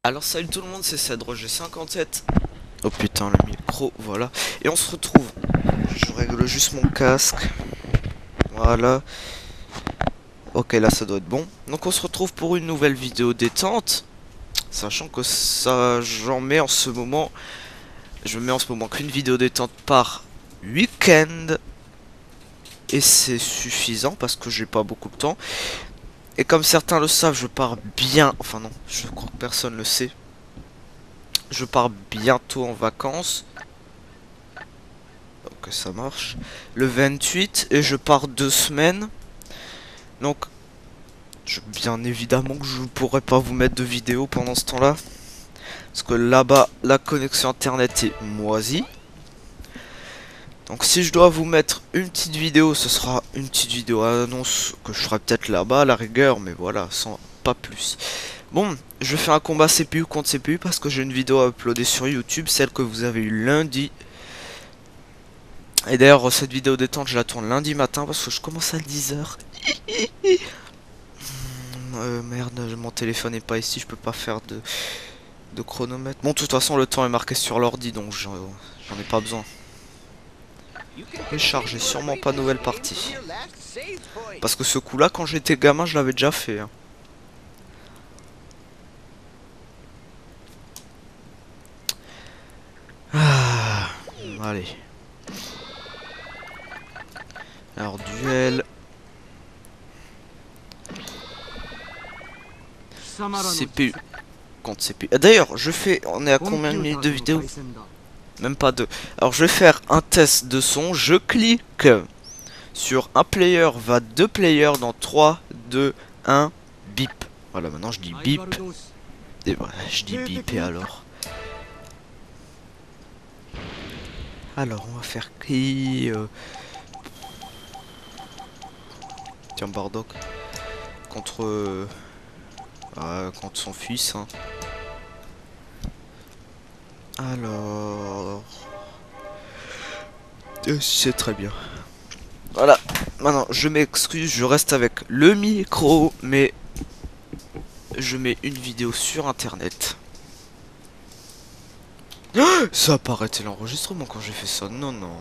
Alors salut tout le monde, c'est Cedro G57. Oh putain le micro, voilà. Et on se retrouve. Je règle juste mon casque. Voilà. Ok, là ça doit être bon. Donc on se retrouve pour une nouvelle vidéo détente. Sachant que ça, j'en mets en ce moment. Je mets en ce moment qu'une vidéo détente par week-end. Et c'est suffisant parce que j'ai pas beaucoup de temps. Et comme certains le savent, je pars bien. Enfin non, je crois que personne le sait. Je pars bientôt en vacances. Donc ça marche. Le 28 et je pars 2 semaines. Donc bien évidemment que je ne pourrai pas vous mettre de vidéo pendant ce temps-là. Parce que là-bas, la connexion internet est moisie. Donc si je dois vous mettre une petite vidéo, ce sera une petite vidéo annonce que je ferai peut-être là-bas à la rigueur. Mais voilà, sans pas plus. Bon, je fais un combat CPU contre CPU parce que j'ai une vidéo à uploader sur YouTube, celle que vous avez eu lundi. Et d'ailleurs, cette vidéo détente, je la tourne lundi matin parce que je commence à 10 h. Merde, mon téléphone n'est pas ici, je peux pas faire de chronomètre. Bon, de toute façon, le temps est marqué sur l'ordi, donc j'en ai pas besoin. Et charger, sûrement pas nouvelle partie. Parce que ce coup-là, quand j'étais gamin, je l'avais déjà fait. Hein. Ah, allez. Alors, duel. CPU contre CPU. D'ailleurs, on est à combien de minutes de vidéo? Même pas deux. Alors, je vais faire un test de son. Je clique sur un player, va deux players dans 3, 2, 1, bip. Voilà, maintenant je dis bip. Et voilà, je dis bip et alors. Alors, on va faire qui Tiens, Bardock. Contre son fils. Hein. Alors... c'est très bien. Voilà. Maintenant, je m'excuse, je reste avec le micro, mais je mets une vidéo sur internet. Ça a pas arrêté l'enregistrement quand j'ai fait ça. Non, non.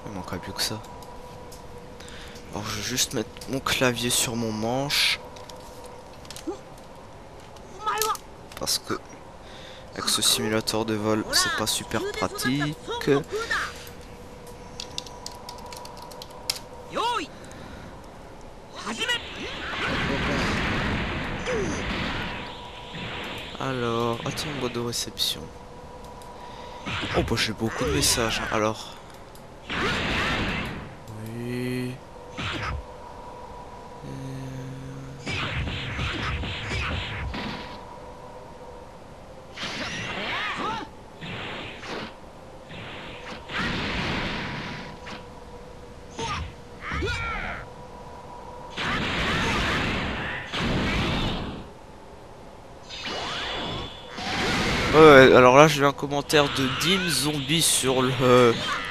Il manquerait plus que ça. Alors, je vais juste mettre mon clavier sur mon manche. Parce que avec ce simulateur de vol, c'est pas super pratique. Alors, attends, boîte de réception. Oh, bah j'ai beaucoup de messages. Hein. Alors. Oui. Ouais, alors là j'ai eu un commentaire de Dim Zombie sur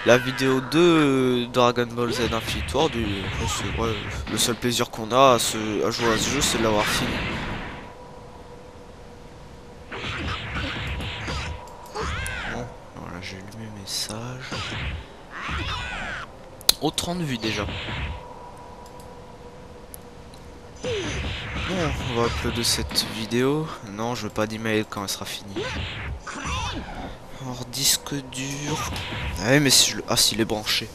la vidéo de Dragon Ball Z Infinite War. Ouais, le seul plaisir qu'on a à jouer à ce jeu, c'est de l'avoir fini. Bon, voilà, j'ai lu mes messages. Oh, 30 vues déjà. Bon, on va uploader cette vidéo. Non, je veux pas d'email quand elle sera finie. Alors, disque dur. Ah oui, mais si je le... Ah, s'il est branché.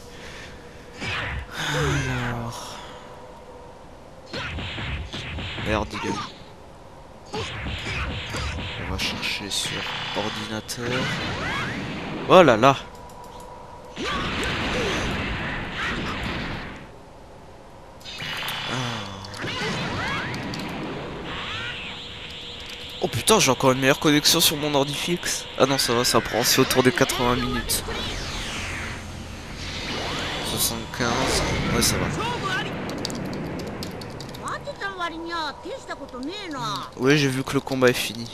Alors... Merde, il est où? On va chercher sur ordinateur. Oh là là. Oh putain, j'ai encore une meilleure connexion sur mon ordi fixe. Ah non, ça va, ça prend aussi autour des 80 minutes. 75, ouais, ça va. Oui, j'ai vu que le combat est fini.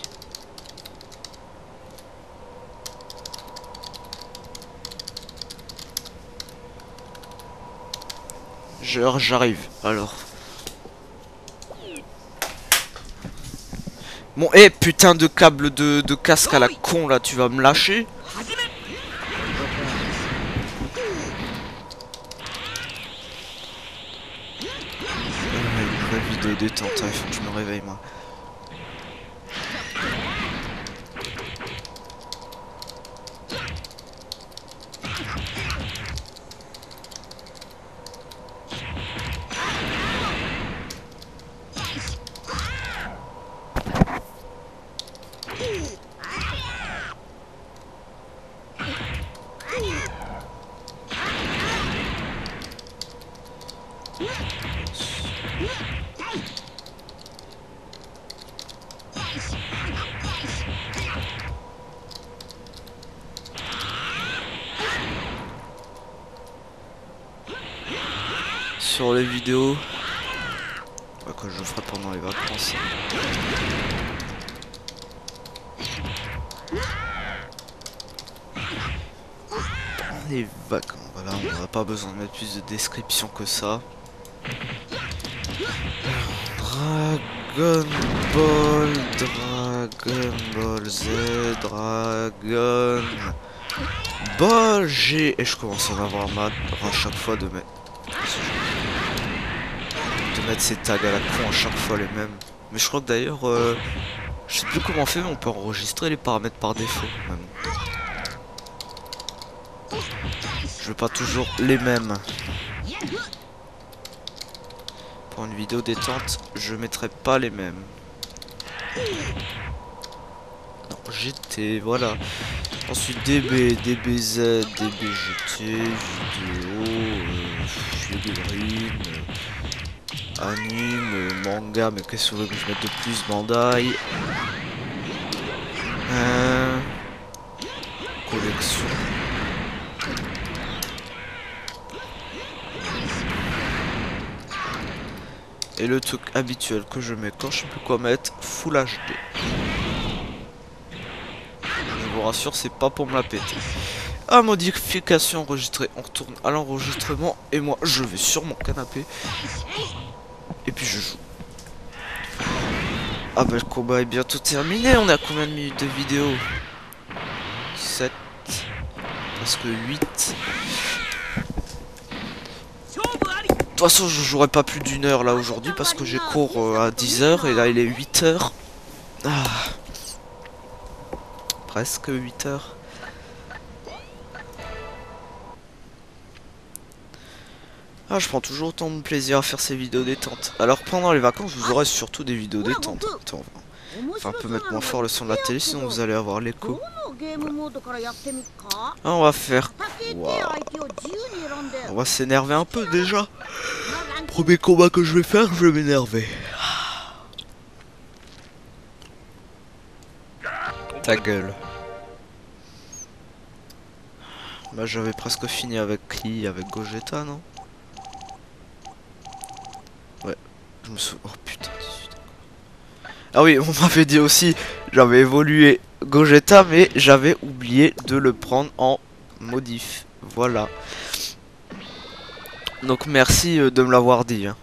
J'arrive, alors. Bon, eh, putain de câble de casque à la con, là, tu vas me lâcher? Une vraie vidéo détente, il faut que je me réveille, moi. Sur les vidéos que je ferai pendant les vacances. Les vacances, voilà, on n'a pas besoin de mettre plus de description que ça. Dragon Ball Z, Dragon Ball G. Et je commence à en avoir marre à chaque fois de mettre ces tags à la con à chaque fois les mêmes. Mais je crois que d'ailleurs, je sais plus comment on fait, mais on peut enregistrer les paramètres par défaut. Même. Je veux pas toujours les mêmes. Pour une vidéo détente, je mettrai pas les mêmes. Non, GT, voilà. Ensuite DB, DBZ, DBGT, vidéo, figurine, anime, manga, mais qu'est-ce que vous voulez que je mette de plus? Bandai. Collection. Et le truc habituel que je mets quand je sais plus quoi mettre, Full HD. Je vous rassure, c'est pas pour me la péter. Ah, modification enregistrée, on retourne à l'enregistrement et moi je vais sur mon canapé et puis je joue. Ah bah le combat est bientôt terminé, on est à combien de minutes de vidéo? 7, presque 8. De toute façon je jouerai pas plus d'une heure là aujourd'hui parce que j'ai cours à 10 h et là il est 8 h. Ah. Presque 8 h. Ah, je prends toujours autant de plaisir à faire ces vidéos détente. Alors pendant les vacances vous aurez surtout des vidéos détente. Attends, enfin un peu mettre moins fort le son de la télé sinon vous allez avoir l'écho. Voilà. Ah, on va faire quoi? On va s'énerver un peu déjà. Premier combat que je vais faire, je vais m'énerver. Ta gueule. Bah j'avais presque fini avec qui? Avec Gogeta, non? Ouais, je me souviens. Oh putain, 18. Ah oui, on m'avait dit aussi, j'avais évolué Gogeta, mais j'avais oublié de le prendre en modif. Voilà. Donc merci de me l'avoir dit. Hein.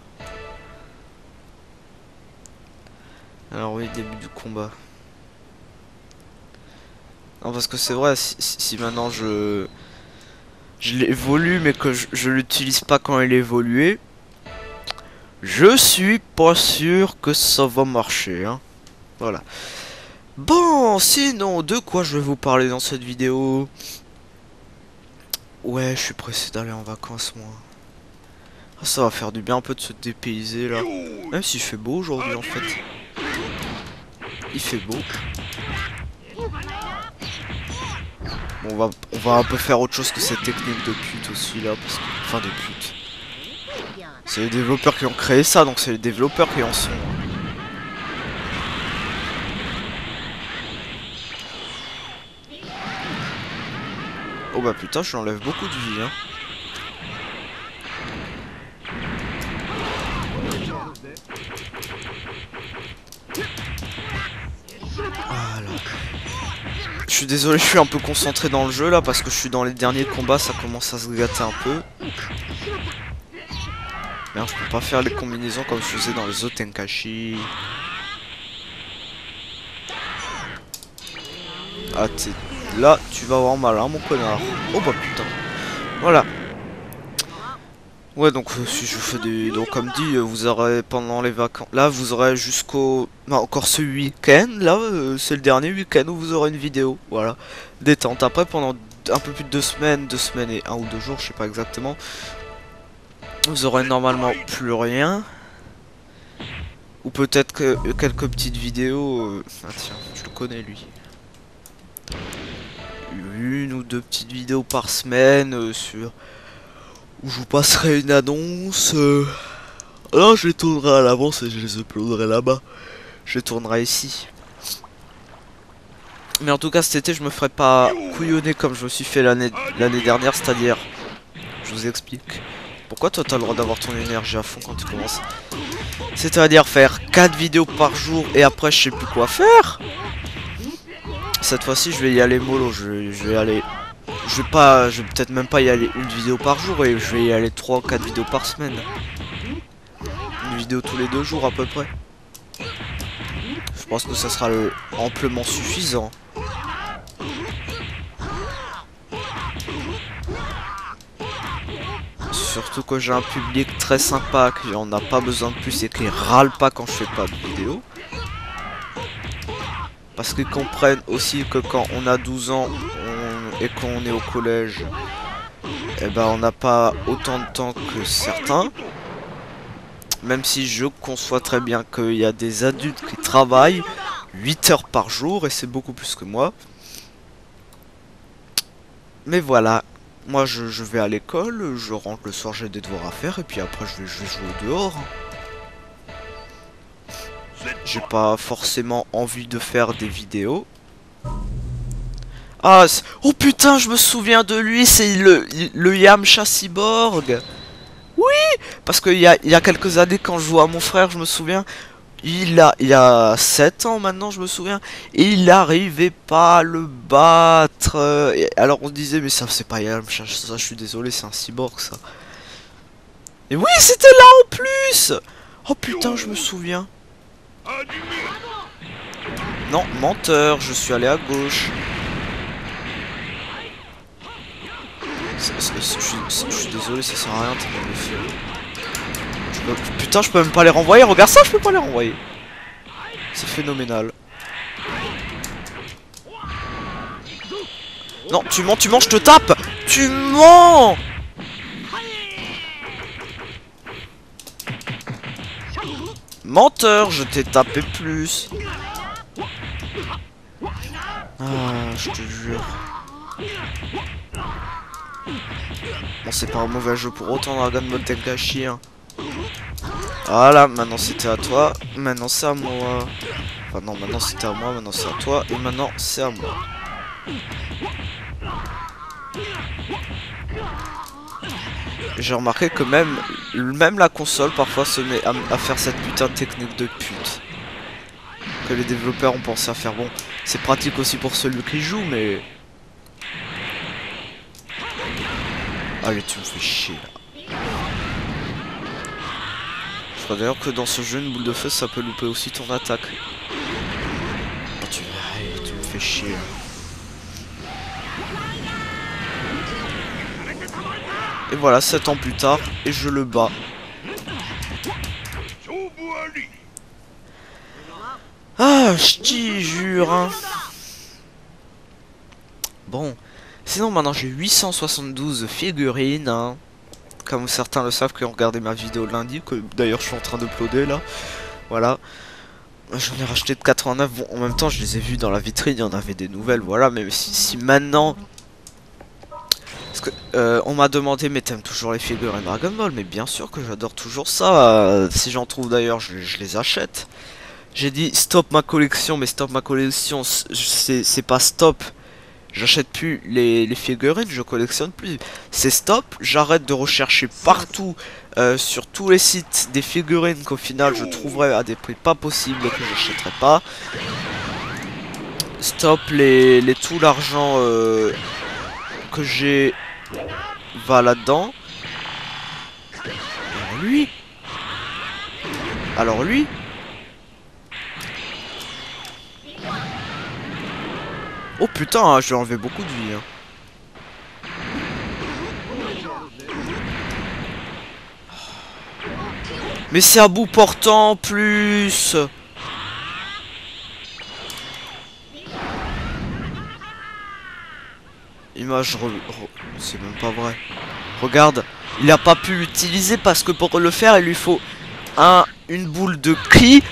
Alors oui, début du combat. Non, parce que c'est vrai, si maintenant je l'évolue, mais que je l'utilise pas quand il est évolué, je suis pas sûr que ça va marcher. Hein. Voilà. Bon, sinon, de quoi je vais vous parler dans cette vidéo? Ouais, je suis pressé d'aller en vacances, moi. Ah, ça va faire du bien un peu de se dépayser, là. Même s'il fait beau aujourd'hui, en fait. Il fait beau. Bon, on va un peu faire autre chose que cette technique de pute aussi, là. Parce que, enfin, de pute. C'est les développeurs qui ont créé ça, donc c'est les développeurs qui en sont. Oh bah putain, je lui enlève beaucoup de vie, hein. Voilà. Je suis désolé, je suis un peu concentré dans le jeu là parce que je suis dans les derniers combats, ça commence à se gâter un peu. Merde, je peux pas faire les combinaisons comme je faisais dans les autres Tenkachi. Ah, là, tu vas avoir mal, hein, mon connard. Oh bah putain. Voilà. Ouais, donc si je fais des... Donc comme dit, vous aurez pendant les vacances... Là, vous aurez jusqu'au... Non, encore ce week-end. Là, c'est le dernier week-end où vous aurez une vidéo. Voilà. Détente. Après, pendant un peu plus de 2 semaines et 1 ou 2 jours, je sais pas exactement, vous aurez normalement plus rien. Ou peut-être que quelques petites vidéos... Ah tiens, je le connais lui. 1 ou 2 petites vidéos par semaine sur... Où je vous passerai une annonce. Alors je les tournerai à l'avance et je les uploaderai là-bas. Je les tournerai ici. Mais en tout cas cet été je me ferai pas couillonner comme je me suis fait l'année dernière, c'est-à-dire... Je vous explique. Pourquoi toi t'as le droit d'avoir ton énergie à fond quand tu commences? C'est-à-dire faire 4 vidéos par jour et après je sais plus quoi faire. Cette fois-ci je vais y aller mollo, je vais aller... Je vais peut-être même pas y aller une vidéo par jour et je vais y aller 3 ou 4 vidéos par semaine. Une vidéo tous les 2 jours à peu près. Je pense que ça sera amplement suffisant. Surtout que j'ai un public très sympa qui en a pas besoin de plus et qui râle pas quand je fais pas de vidéo. Parce qu'ils comprennent aussi que quand on a 12 ans et qu'on est au collège, eh ben on n'a pas autant de temps que certains. Même si je conçois très bien qu'il y a des adultes qui travaillent 8 heures par jour et c'est beaucoup plus que moi. Mais voilà, moi je vais à l'école, je rentre le soir, j'ai des devoirs à faire et puis après je vais jouer dehors. J'ai pas forcément envie de faire des vidéos. Ah, oh putain, je me souviens de lui, c'est le Yamcha Cyborg. Oui, parce qu'il y a quelques années quand je jouais à mon frère, je me souviens, il y a 7 ans maintenant, je me souviens, et il n'arrivait pas à le battre. Alors on se disait, mais ça c'est pas Yamcha, ça, je suis désolé, c'est un cyborg ça. Et oui, c'était là en plus. Oh putain, je me souviens. Non, menteur, je suis allé à gauche. Je suis désolé, ça sert à rien de faire. Putain, je peux même pas les renvoyer. Regarde ça, je peux pas les renvoyer. C'est phénoménal. Non, tu mens, je te tape. Tu mens. Menteur, je t'ai tapé plus. Ah, je te jure. Bon, c'est pas un mauvais jeu pour autant, Dragon Ball Tenkaichi. Hein. Voilà, maintenant c'était à toi. Maintenant c'est à moi. Enfin non, maintenant c'était à moi, maintenant c'est à toi. Et maintenant c'est à moi. J'ai remarqué que même la console parfois se met à faire cette putain de technique de pute. Que les développeurs ont pensé à faire. Bon, c'est pratique aussi pour celui qui joue, mais... Allez, tu me fais chier là. Je crois d'ailleurs que dans ce jeu, une boule de feu, ça peut louper aussi ton attaque. Oh, tu me fais chier là. Et voilà, 7 ans plus tard, et je le bats. Ah, je t'y jure, hein. Bon, sinon maintenant j'ai 872 figurines, hein. Comme certains le savent qui ont regardé ma vidéo lundi, que d'ailleurs je suis en train d'uploader là. Voilà. J'en ai racheté de 89, bon en même temps je les ai vus dans la vitrine, il y en avait des nouvelles, voilà, mais si maintenant... Parce que on m'a demandé, mais t'aimes toujours les figurines Dragon Ball? Mais bien sûr que j'adore toujours ça, si j'en trouve d'ailleurs je les achète. J'ai dit stop ma collection, mais stop ma collection, c'est pas stop. J'achète plus les figurines, je collectionne plus. C'est stop, j'arrête de rechercher partout sur tous les sites des figurines qu'au final je trouverai à des prix pas possibles et que j'achèterai pas. Stop tout l'argent que j'ai va là-dedans. Alors lui Oh putain, je lui ai enlevé beaucoup de vie. Hein. Mais c'est à bout portant en plus. Image c'est même pas vrai. Regarde, il a pas pu l'utiliser parce que pour le faire, il lui faut une boule de cri.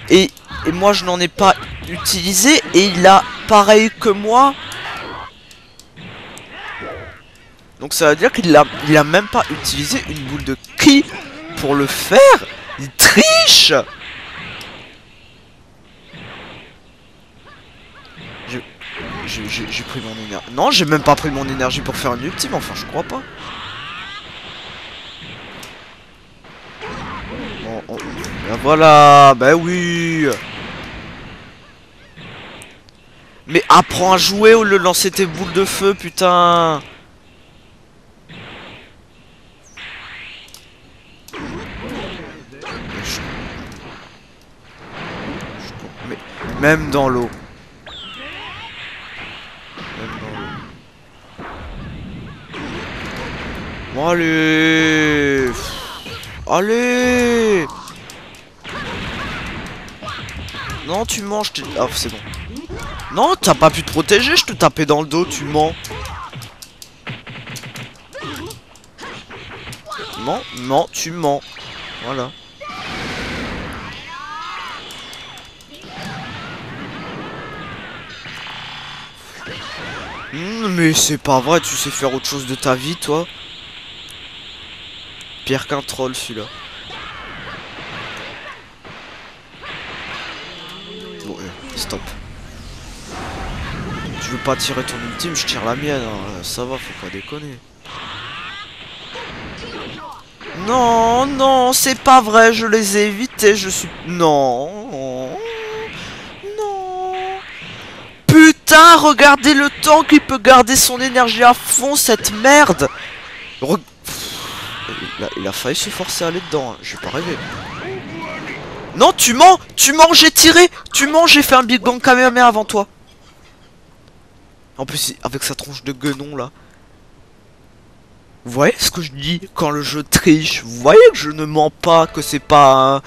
Et moi, je n'en ai pas utilisé. Et il a pareil que moi. Donc ça veut dire qu'il a même pas utilisé une boule de cri pour le faire. Il triche. J'ai pris mon énergie. Non, j'ai même pas pris mon énergie pour faire une ultime. Enfin, je crois pas. Ben voilà. Ben oui. Mais apprends à jouer au lieu de lancer tes boules de feu, putain. Mais même dans l'eau. Bon, allez. Allez. Non, tu manges. Ah, c'est bon. Non, t'as pas pu te protéger, je te tapais dans le dos, tu mens. Non, non, tu mens. Voilà. Mais c'est pas vrai, tu sais faire autre chose de ta vie, toi. Pire qu'un troll, celui-là. Bon, stop. Tu veux pas tirer ton ultime, je tire la mienne. Hein. Ça va, faut pas déconner. Non, non, c'est pas vrai, je les ai évités, je suis... Non. Non. Putain, regardez le temps qu'il peut garder son énergie à fond, cette merde. Il a failli se forcer à aller dedans, hein. J'ai pas rêvé. Non, tu mens, j'ai tiré. Tu mens, j'ai fait un Big Bang Kamehameha avant toi. En plus, avec sa tronche de guenon, là. Vous voyez ce que je dis quand le jeu triche? Vous voyez que je ne mens pas, que c'est pas...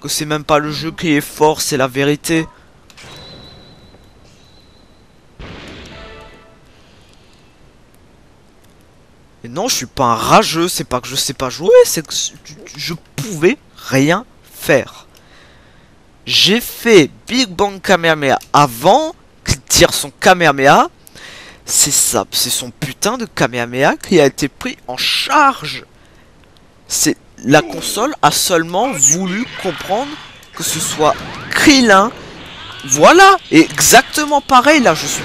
que c'est même pas le jeu qui est fort, c'est la vérité. Et non, je suis pas un rageux, c'est pas que je sais pas jouer, c'est que je pouvais rien faire. J'ai fait Big Bang Kamehameha avant qu'il tire son Kamehameha. C'est ça, c'est son putain de Kamehameha qui a été pris en charge. C'est la console a seulement voulu comprendre que ce soit Krillin. Voilà, exactement pareil là, je suis...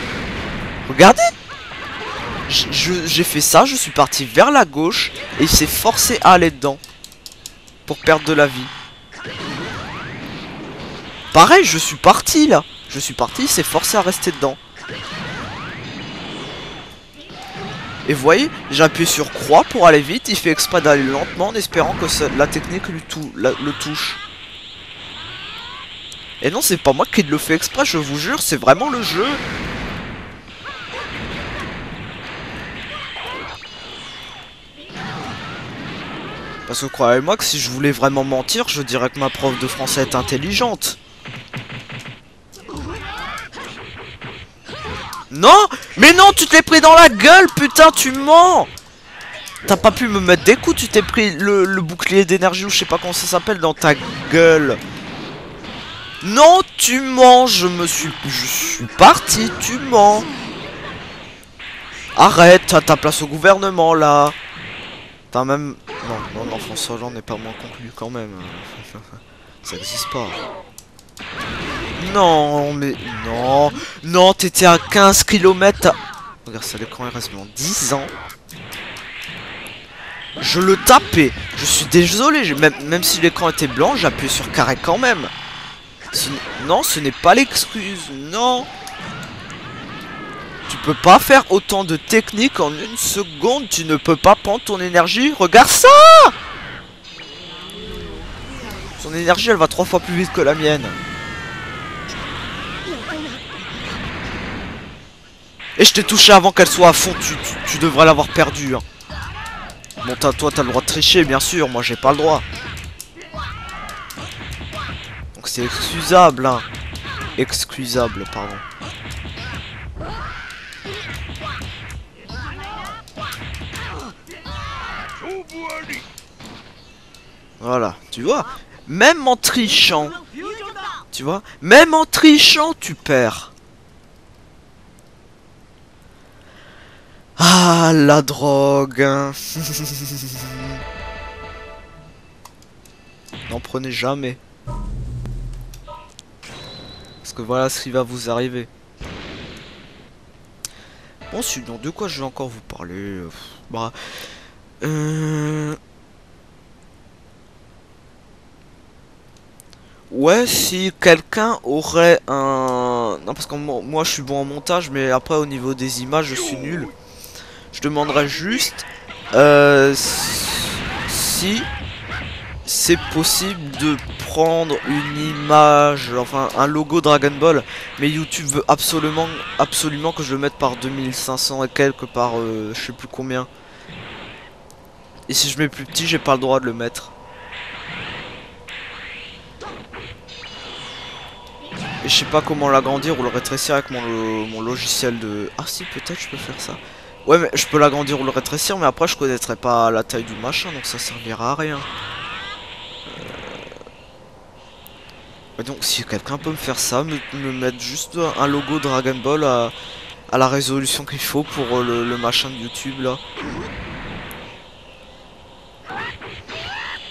Regardez. J'ai fait ça, je suis parti vers la gauche et il s'est forcé à aller dedans pour perdre de la vie. Pareil, je suis parti là. Je suis parti, il s'est forcé à rester dedans. Et vous voyez, j'ai appuyé sur croix pour aller vite. Il fait exprès d'aller lentement en espérant que la technique le touche. Et non, c'est pas moi qui le fais exprès, je vous jure, c'est vraiment le jeu. Parce que croyez-moi que si je voulais vraiment mentir, je dirais que ma prof de français est intelligente. Non! Mais non, tu t'es pris dans la gueule, putain, tu mens! T'as pas pu me mettre des coups, tu t'es pris le bouclier d'énergie ou je sais pas comment ça s'appelle dans ta gueule. Non, tu mens, je suis parti, tu mens. Arrête, t'as ta place au gouvernement là. T'as même... Non, François Hollande n'est pas moins conclu quand même. Ça existe pas. Non, mais... Non, t'étais à 15 km. Regarde ça, l'écran il reste dans 10 ans. Je le tapais. Je suis désolé, même si l'écran était blanc, j'appuie sur carré quand même. Non, ce n'est pas l'excuse, non. Tu peux pas faire autant de techniques en une seconde. Tu ne peux pas prendre ton énergie. Regarde ça. Son énergie, elle va 3 fois plus vite que la mienne. Et je t'ai touché avant qu'elle soit à fond, tu devrais l'avoir perdu. Hein. Bon, toi, t'as le droit de tricher, bien sûr, moi, j'ai pas le droit. Donc, c'est excusable, hein. Excusable, pardon. Voilà, tu vois. Même en trichant, tu vois, même en trichant, tu perds. Ah, la drogue. Hein. N'en prenez jamais. Parce que voilà ce qui va vous arriver. Bon, sinon, de quoi je vais encore vous parler? Bah... Ouais, si quelqu'un aurait un... Non, parce que moi je suis bon en montage, mais après au niveau des images je suis nul. Je demanderais juste si c'est possible de prendre une image, enfin un logo Dragon Ball, mais YouTube veut absolument que je le mette par 2500 et quelques, par je sais plus combien. Et si je mets plus petit, j'ai pas le droit de le mettre. Et je sais pas comment l'agrandir ou le rétrécir avec mon logiciel de... Ah si, peut-être je peux faire ça. Ouais, mais je peux l'agrandir ou le rétrécir, mais après je connaîtrai pas la taille du machin, donc ça servira à rien. Et donc si quelqu'un peut me faire ça, me mettre juste un logo Dragon Ball à la résolution qu'il faut pour le machin de YouTube là.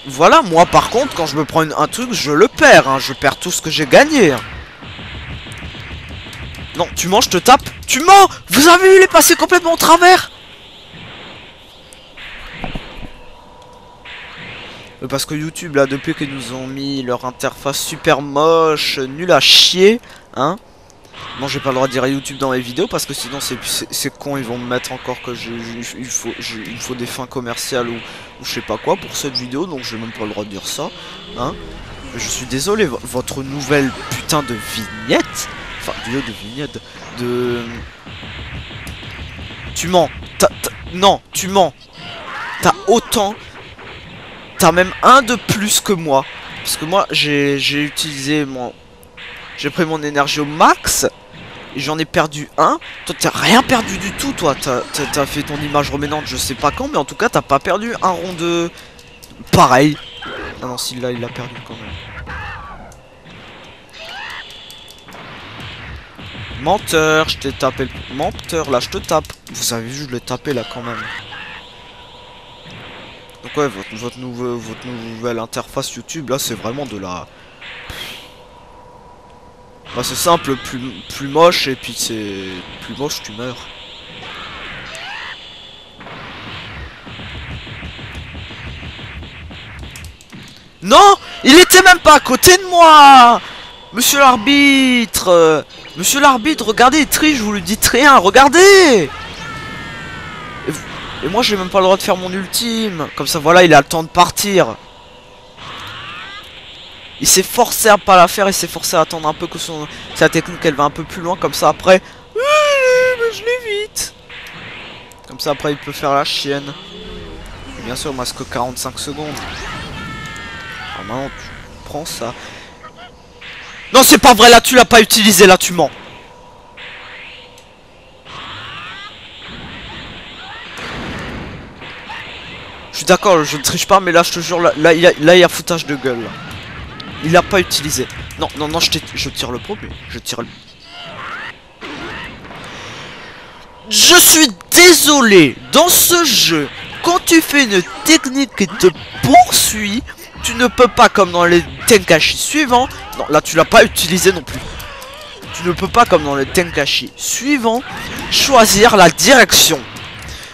Voilà, moi par contre, quand je me prends un truc, je le perds, hein. Je perds tout ce que j'ai gagné. Hein. Non, tu mens, je te tape. Tu mens! Vous avez vu, il est passé complètement au travers! Parce que YouTube, là, depuis qu'ils nous ont mis leur interface super moche, nulle à chier, hein. Bon, j'ai pas le droit de dire à YouTube dans mes vidéos, parce que sinon c'est con, ils vont me mettre encore que il faut des fins commerciales ou je sais pas quoi pour cette vidéo, donc j'ai même pas le droit de dire ça, hein. Je suis désolé, votre nouvelle putain de vignette... Enfin, vidéo de vignette, de... Tu mens. Non, tu mens. T'as autant... T'as même un de plus que moi. Parce que moi, j'ai utilisé mon... J'ai pris mon énergie au max. Et j'en ai perdu un. Toi, t'as rien perdu du tout, toi. T'as fait ton image reménante, je sais pas quand. Mais en tout cas, t'as pas perdu un rond de... Pareil. Ah non, si là, il l'a perdu quand même. Menteur, je t'ai tapé le... Menteur, là, je te tape. Vous avez vu, je l'ai tapé, là, quand même. Donc ouais, votre nouvelle interface YouTube, là, c'est vraiment de la... Bah, c'est simple, plus moche, et puis c'est... Plus moche, tu meurs. Non! Il était même pas à côté de moi! Monsieur l'arbitre! Monsieur l'arbitre, regardez, il triche, je vous le dis rien, regardez! Et moi j'ai même pas le droit de faire mon ultime. Comme ça voilà, il a le temps de partir. Il s'est forcé à pas la faire, il s'est forcé à attendre un peu que sa technique elle va un peu plus loin. Comme ça après, mais je l'évite. Comme ça après il peut faire la chienne. Et bien sûr il me reste que 45 secondes. Alors maintenant tu prends ça. Non c'est pas vrai, là tu l'as pas utilisé, là tu mens. Je suis d'accord, je ne triche pas, mais là je te jure, là il y a foutage de gueule. Là. Il l'a pas utilisé. Non, non, non, je tire le premier. Je tire le... Je suis désolé, dans ce jeu, quand tu fais une technique qui te poursuit, tu ne peux pas, comme dans les Tenkaichi suivants... Non, là tu l'as pas utilisé non plus. Tu ne peux pas, comme dans les Tenkaichi suivants, choisir la direction.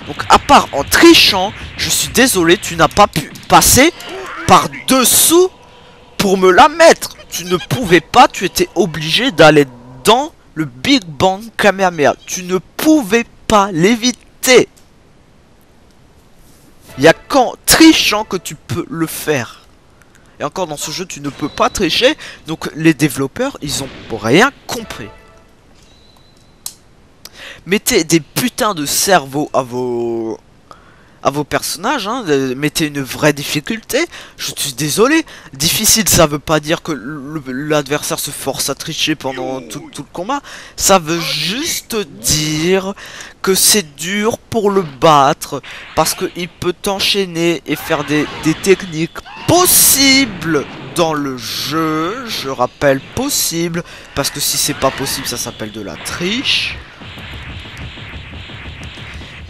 Donc à part en trichant, je suis désolé, tu n'as pas pu passer par dessous pour me la mettre. Tu ne pouvais pas, tu étais obligé d'aller dans le Big Bang Kamehameha. Tu ne pouvais pas l'éviter. Il n'y a qu'en trichant que tu peux le faire. Et encore dans ce jeu, tu ne peux pas tricher. Donc les développeurs, ils ont rien compris. Mettez des putains de cerveaux à vos personnages, hein. Mettez une vraie difficulté. Je suis désolé. Difficile, ça veut pas dire que l'adversaire se force à tricher pendant tout le combat. Ça veut juste dire que c'est dur pour le battre. Parce qu'il peut t'enchaîner et faire des techniques possibles dans le jeu. Je rappelle possible. Parce que si c'est pas possible, ça s'appelle de la triche.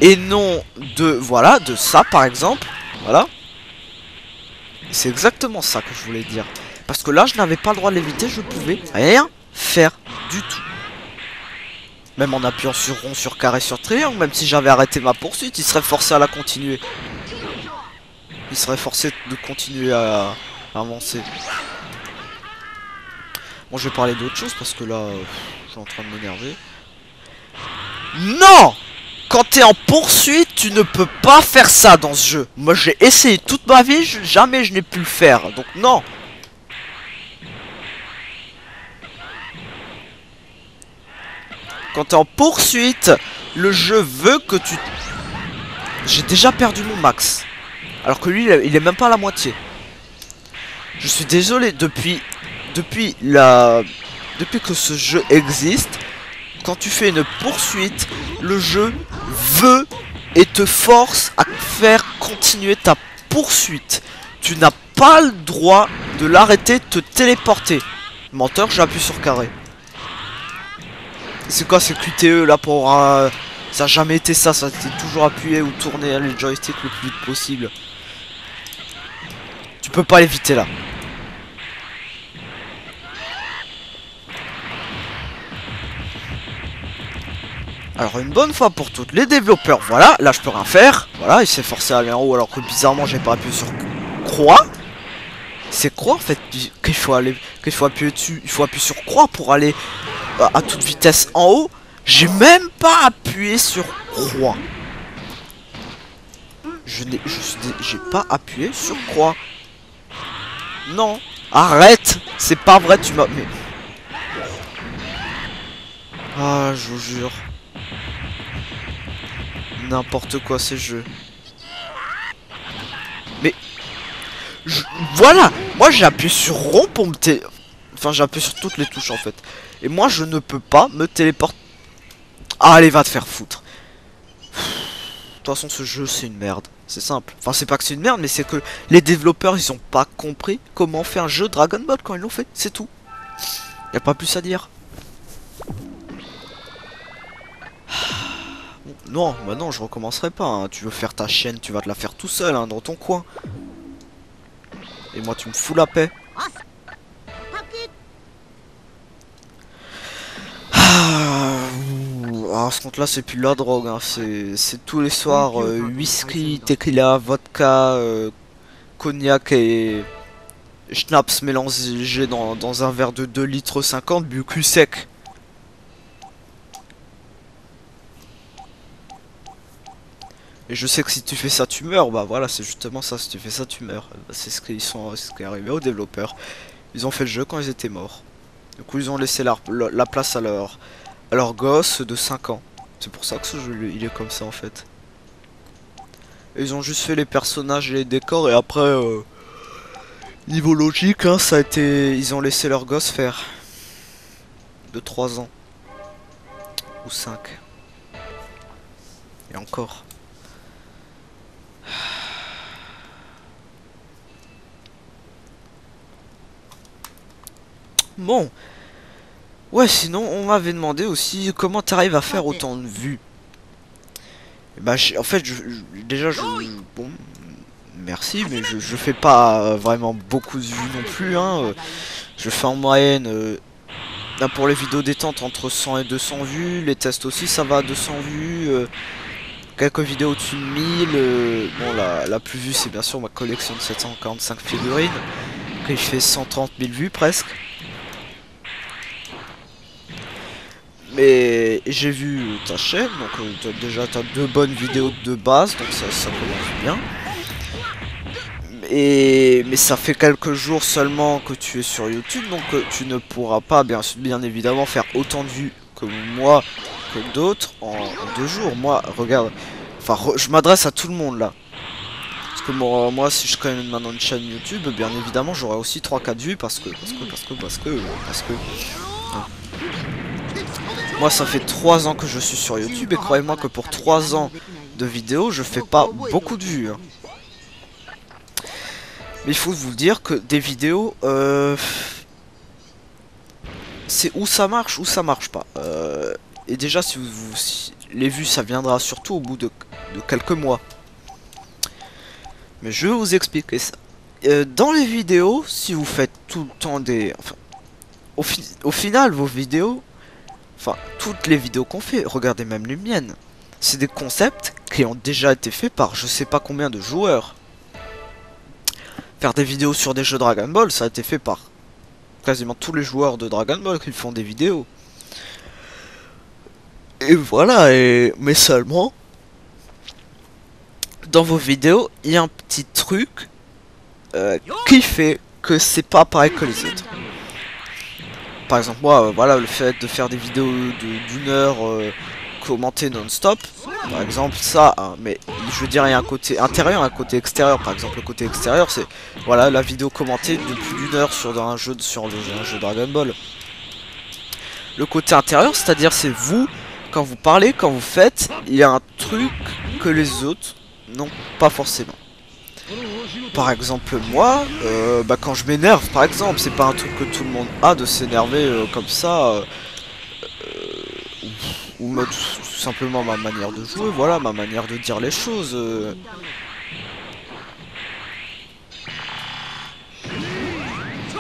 Et non voilà, de ça par exemple. Voilà. C'est exactement ça que je voulais dire. Parce que là, je n'avais pas le droit de l'éviter, je pouvais rien faire du tout. Même en appuyant sur rond, sur carré, sur triangle, même si j'avais arrêté ma poursuite, il serait forcé à la continuer. Il serait forcé de continuer à avancer. Bon, je vais parler d'autre chose parce que là, je suis en train de m'énerver. Non! Quand t'es en poursuite, tu ne peux pas faire ça dans ce jeu. Moi, j'ai essayé toute ma vie, jamais je n'ai pu le faire. Donc, non. Quand t'es en poursuite, le jeu veut que tu... J'ai déjà perdu mon max. Alors que lui, il est même pas à la moitié. Je suis désolé, depuis que ce jeu existe, quand tu fais une poursuite, le jeu veut et te force à faire continuer ta poursuite. Tu n'as pas le droit de l'arrêter, de te téléporter. Menteur, j'appuie sur carré. C'est quoi ces QTE là pour... ça a jamais été ça, ça a été toujours appuyer ou tourner les joysticks le plus vite possible. Tu peux pas l'éviter là. Alors une bonne fois pour toutes, les développeurs, voilà, là je peux rien faire. Voilà, il s'est forcé à aller en haut alors que bizarrement j'ai pas appuyé sur croix. C'est croix en fait qu'il faut appuyer dessus. Il faut appuyer sur croix pour aller à toute vitesse en haut. J'ai même pas appuyé sur croix. J'ai pas appuyé sur croix. Non, arrête, c'est pas vrai, tu m'as... Mais... Ah, je vous jure. N'importe quoi ces jeux. Mais... Voilà. Moi j'appuie sur rond pour me Enfin j'appuie sur toutes les touches en fait. Et moi je ne peux pas me téléporter. Ah, allez, va te faire foutre. De toute façon ce jeu c'est une merde. C'est simple. Enfin c'est pas que c'est une merde, mais c'est que les développeurs ils ont pas compris comment on fait un jeu Dragon Ball quand ils l'ont fait. C'est tout. Y a pas plus à dire. Non, bah non, je recommencerai pas. Hein. Tu veux faire ta chaîne, tu vas te la faire tout seul hein, dans ton coin. Et moi, tu me fous la paix. À ce compte-là, c'est plus la drogue. Hein. C'est tous les soirs whisky, tequila, vodka, cognac et schnapps mélangés dans un verre de 2,50 litres, bu cul sec. Et je sais que si tu fais ça tu meurs, bah voilà c'est justement ça, si tu fais ça tu meurs. C'est ce qui est arrivé aux développeurs. Ils ont fait le jeu quand ils étaient morts. Du coup ils ont laissé la place à leur gosse de 5 ans. C'est pour ça que ce jeu il est comme ça en fait. Et ils ont juste fait les personnages et les décors et après niveau logique hein, ça a été... Ils ont laissé leur gosse faire. De 3 ans. Ou 5. Et encore. Bon. Ouais, sinon, on m'avait demandé aussi comment t'arrives à faire autant de vues. Et bah, en fait, déjà, bon, merci, mais je fais pas vraiment beaucoup de vues non plus. Hein. Je fais en moyenne, là, pour les vidéos détente, entre 100 et 200 vues. Les tests aussi, ça va à 200 vues. Quelques vidéos au-dessus de 1000. Bon, la plus vue, c'est bien sûr ma collection de 745 figurines. Qui fait 130 000 vues presque. Mais j'ai vu ta chaîne, donc déjà t'as 2 bonnes vidéos de base, donc ça commence bien. Mais ça fait quelques jours seulement que tu es sur YouTube, donc tu ne pourras pas bien évidemment faire autant de vues que moi que d'autres en 2 jours. Moi, regarde, enfin, je m'adresse à tout le monde là. Parce que moi, si je crée maintenant une chaîne YouTube, bien évidemment, j'aurai aussi 3-4 vues parce que. Hein. Moi, ça fait 3 ans que je suis sur YouTube et croyez-moi que pour 3 ans de vidéos, je fais pas beaucoup de vues. Hein. Mais il faut vous dire que des vidéos, c'est où ça marche pas. Et déjà, si les vues, ça viendra surtout au bout de quelques mois. Mais je vais vous expliquer ça. Dans les vidéos, si vous faites tout le temps des... Enfin, au final, vos vidéos... Enfin, toutes les vidéos qu'on fait, regardez même les miennes. C'est des concepts qui ont déjà été faits par je sais pas combien de joueurs. Faire des vidéos sur des jeux Dragon Ball, ça a été fait par quasiment tous les joueurs de Dragon Ball qui font des vidéos. Et voilà, mais seulement... Dans vos vidéos, il y a un petit truc qui fait que c'est pas pareil que les autres. Par exemple, moi, voilà, le fait de faire des vidéos d'une heure commentées non-stop, par exemple, ça, hein, mais je veux dire, il y a un côté intérieur, un côté extérieur. Par exemple, le côté extérieur, c'est voilà la vidéo commentée de plus d'1 heure sur un jeu Dragon Ball. Le côté intérieur, c'est-à-dire, c'est vous, quand vous parlez, quand vous faites, il y a un truc que les autres n'ont pas forcément. Par exemple, moi, quand je m'énerve, par exemple, c'est pas un truc que tout le monde a de s'énerver comme ça, ou tout simplement ma manière de jouer, voilà, ma manière de dire les choses.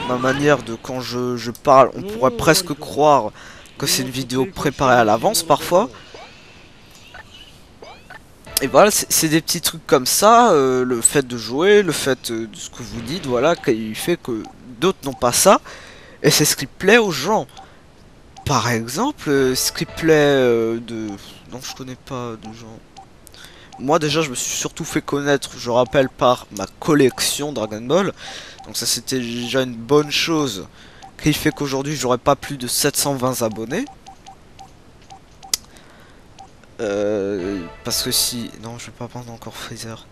Ma manière de quand je parle, on pourrait presque croire que c'est une vidéo préparée à l'avance parfois. Et voilà, c'est des petits trucs comme ça, le fait de jouer, le fait de ce que vous dites, voilà, qui fait que d'autres n'ont pas ça, et c'est ce qui plaît aux gens. Par exemple, ce qui plaît de... Non, je connais pas de gens. Moi déjà, je me suis surtout fait connaître, je rappelle, par ma collection Dragon Ball. Donc ça, c'était déjà une bonne chose, qui fait qu'aujourd'hui, j'aurais pas plus de 720 abonnés. Parce que si... Non, je vais pas prendre encore Freezer.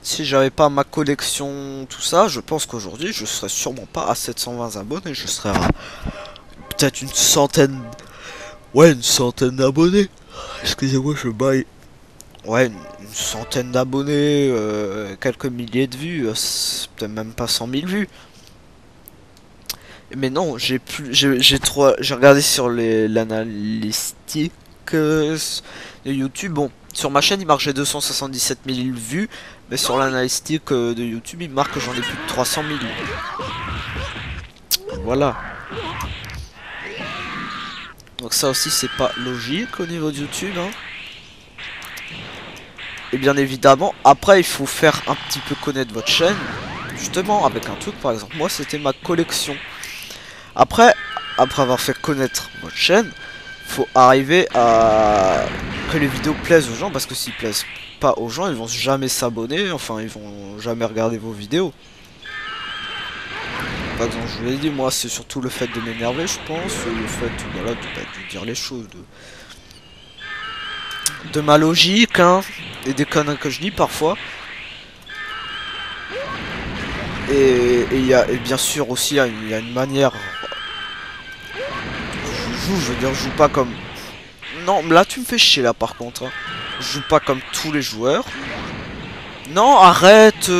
Si j'avais pas ma collection, tout ça, je pense qu'aujourd'hui, je serais sûrement pas à 720 abonnés. Je serais à peut-être une centaine... Ouais, une centaine d'abonnés. Excusez-moi, je baille. Ouais, une centaine d'abonnés, quelques milliers de vues, peut-être même pas 100 000 vues. Mais non, j'ai regardé sur l'analytique de YouTube. Bon, sur ma chaîne il marque j'ai 277 000 vues, mais sur l'analytique de YouTube il marque que j'en ai plus de 300 000. Voilà. Donc ça aussi c'est pas logique au niveau de YouTube, hein. Et bien évidemment, après il faut faire un petit peu connaître votre chaîne, justement avec un truc. Par exemple, moi c'était ma collection. Après avoir fait connaître votre chaîne, faut arriver à que les vidéos plaisent aux gens, parce que s'ils plaisent pas aux gens, ils vont jamais s'abonner, enfin ils vont jamais regarder vos vidéos. Par exemple, je vous l'ai dit, moi c'est surtout le fait de m'énerver, je pense, le fait voilà, de dire les choses, de ma logique, hein, et des conneries que je dis parfois. Et bien sûr aussi il y a une manière. Je veux dire, je joue pas comme... Non, là tu me fais chier là par contre, hein. Je joue pas comme tous les joueurs. Non, arrête.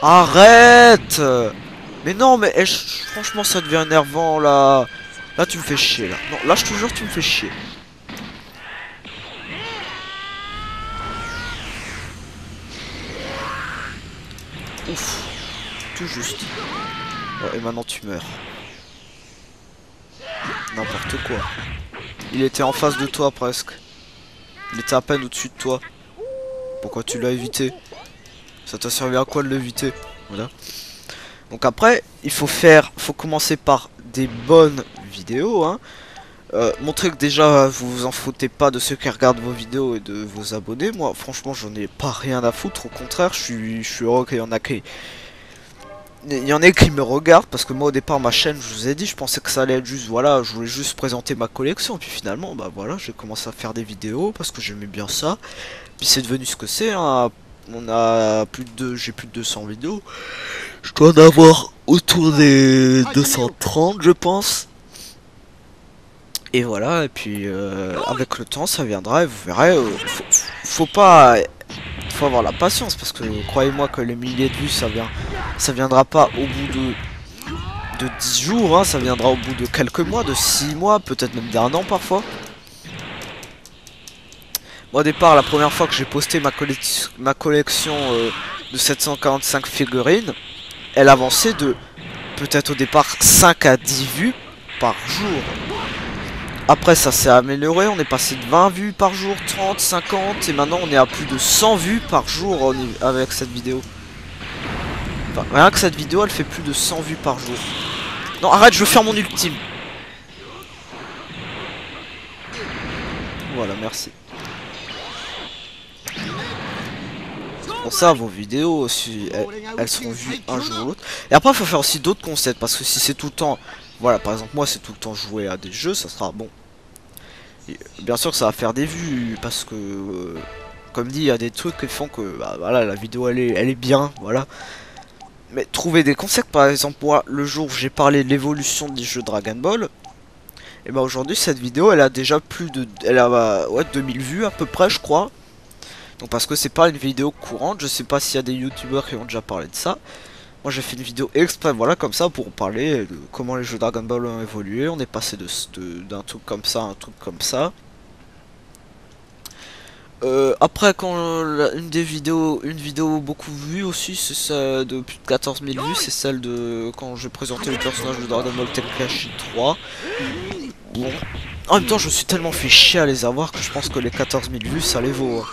Arrête. Mais non, mais franchement ça devient énervant là. Là tu me fais chier là. Non, là je te jure tu me fais chier. Ouf. Tout juste. Ouais, et maintenant tu meurs. N'importe quoi. Il était en face de toi presque. Il était à peine au-dessus de toi. Pourquoi tu l'as évité? Ça t'a servi à quoi de l'éviter? Voilà. Donc après, faut commencer par des bonnes vidéos, hein. Montrer que déjà vous vous en foutez pas de ceux qui regardent vos vidéos et de vos abonnés. Moi franchement j'en ai pas rien à foutre, au contraire je suis heureux qu'il y en a qui il y en a qui me regardent parce que moi au départ ma chaîne, je vous ai dit, je pensais que ça allait être juste, voilà, je voulais juste présenter ma collection. Puis finalement, bah voilà, j'ai commencé à faire des vidéos parce que j'aimais bien ça. Puis c'est devenu ce que c'est, hein. On a j'ai plus de 200 vidéos. Je dois en avoir autour des 230, je pense. Et voilà, et puis avec le temps ça viendra et vous verrez, faut pas, faut avoir la patience parce que croyez-moi que les milliers de vues ça viendra pas au bout de 10 jours, hein, ça viendra au bout de quelques mois, de 6 mois, peut-être même d'un an parfois. Moi au départ la première fois que j'ai posté ma collection de 745 figurines, elle avançait de peut-être au départ 5 à 10 vues par jour. Après ça s'est amélioré, on est passé de 20 vues par jour, 30, 50 et maintenant on est à plus de 100 vues par jour avec cette vidéo. Enfin, rien que cette vidéo elle fait plus de 100 vues par jour. Non arrête, je veux faire mon ultime. Voilà, merci. Pour ça vos vidéos aussi, elles seront vues un jour ou l'autre. Et après il faut faire aussi d'autres concepts parce que si c'est tout le temps, voilà par exemple moi c'est tout le temps jouer à des jeux, ça sera bon. Et bien sûr que ça va faire des vues parce que comme dit il y a des trucs qui font que bah, voilà la vidéo elle est bien, voilà. Mais trouver des concepts, par exemple moi le jour où j'ai parlé de l'évolution des jeux Dragon Ball, et bah aujourd'hui cette vidéo elle a déjà plus de, elle a ouais 2000 vues à peu près je crois. Donc parce que c'est pas une vidéo courante, je sais pas s'il y a des youtubeurs qui ont déjà parlé de ça. Moi j'ai fait une vidéo exprès, voilà, comme ça pour parler de comment les jeux Dragon Ball ont évolué. On est passé d'un truc comme ça à un truc comme ça. Après quand une vidéo beaucoup vue aussi, c'est ça de plus de 14 000 vues, c'est celle de quand j'ai présenté le personnage de Dragon Ball Tenkaichi 3. Bon, en même temps je me suis tellement fait chier à les avoir que je pense que les 14 000 vues ça les vaut.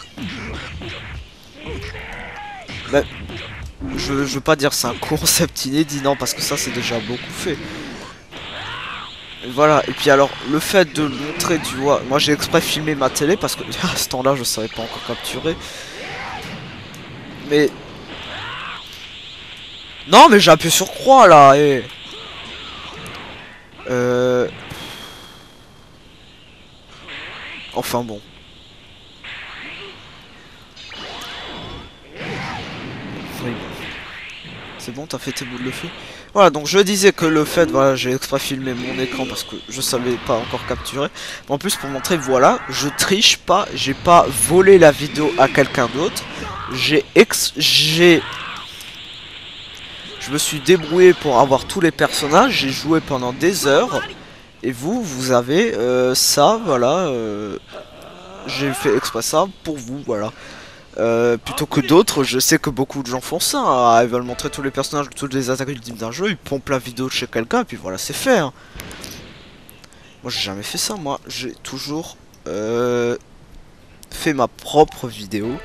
Mais je veux pas dire c'est un concept inédit, non, parce que ça c'est déjà beaucoup fait. Et voilà, et puis alors le fait de montrer, tu vois, moi j'ai exprès filmé ma télé parce que à ce temps-là je savais pas encore capturer. Mais non, mais j'ai appuyé sur croix là, et enfin bon. Oui. C'est bon, t'as fait tes boules de feu. Voilà, donc je disais que le fait, voilà, j'ai exprès filmé mon écran parce que je savais pas encore capturer. En plus pour montrer, voilà, je triche pas, j'ai pas volé la vidéo à quelqu'un d'autre. Je me suis débrouillé pour avoir tous les personnages, j'ai joué pendant des heures. Et vous avez ça, voilà, j'ai fait exprès ça pour vous, voilà. Plutôt que d'autres, je sais que beaucoup de gens font ça, hein. Ils veulent montrer tous les personnages, toutes les attaques ultimes d'un jeu, ils pompent la vidéo de chez quelqu'un, et puis voilà, c'est fait. Hein. Moi, j'ai jamais fait ça, moi, j'ai toujours fait ma propre vidéo.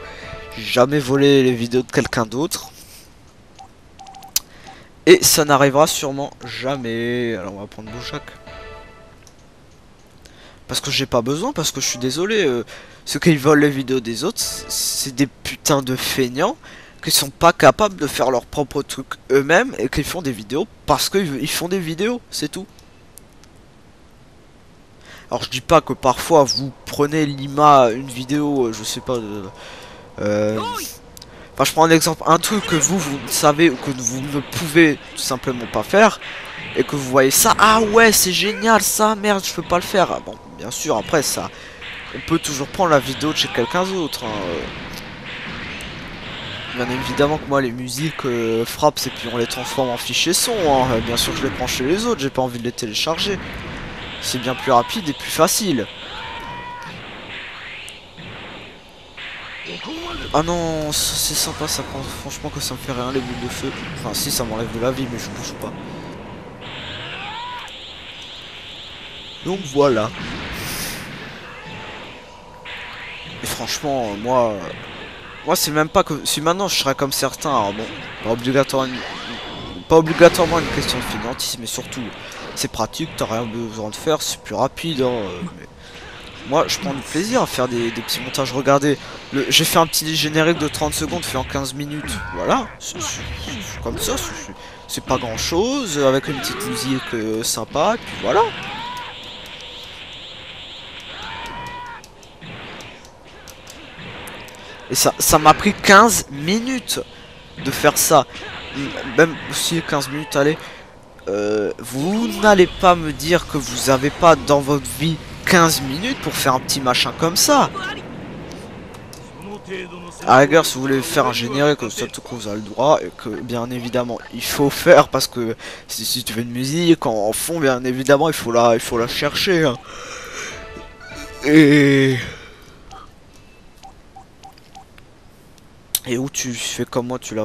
J'ai jamais volé les vidéos de quelqu'un d'autre. Et ça n'arrivera sûrement jamais. Alors, on va prendre Bojack. Parce que j'ai pas besoin, parce que je suis désolé. Ceux qui volent les vidéos des autres, c'est des putains de feignants qui sont pas capables de faire leur propre truc eux-mêmes et qui font des vidéos parce qu'ils font des vidéos, c'est tout. Alors je dis pas que parfois vous prenez une vidéo, je sais pas, enfin je prends un exemple, un truc que vous savez ou que vous ne pouvez tout simplement pas faire et que vous voyez ça, ah ouais c'est génial ça, merde je peux pas le faire. Ah, bon bien sûr après ça, on peut toujours prendre la vidéo de chez quelqu'un d'autre. Hein. Bien évidemment que moi les musiques frappent et puis on les transforme en fichiers son. Hein. Bien sûr que je les prends chez les autres, j'ai pas envie de les télécharger. C'est bien plus rapide et plus facile. Ah non, c'est sympa ça, franchement que ça me fait rien les boules de feu. Enfin si, ça m'enlève de la vie mais je bouge pas. Donc voilà. Et franchement, moi c'est même pas que... Si maintenant je serais comme certains, alors bon, pas obligatoirement une question de finances, mais surtout c'est pratique, t'as rien besoin de faire, c'est plus rapide. Hein, mais Moi, je prends du plaisir à faire des petits montages. Regardez, j'ai fait un petit générique de 30 secondes fait en 15 minutes. Voilà, c'est comme ça, c'est pas grand chose, avec une petite musique sympa, et puis voilà. Et ça m'a pris 15 minutes de faire ça. Même aussi 15 minutes, allez. Vous n'allez pas me dire que vous avez pas dans votre vie 15 minutes pour faire un petit machin comme ça. À la rigueur, si vous voulez faire un générique, surtout que vous avez le droit, et que bien évidemment il faut faire, parce que si tu fais une musique en fond, bien évidemment il faut la chercher. Hein. Et où tu fais comme moi, tu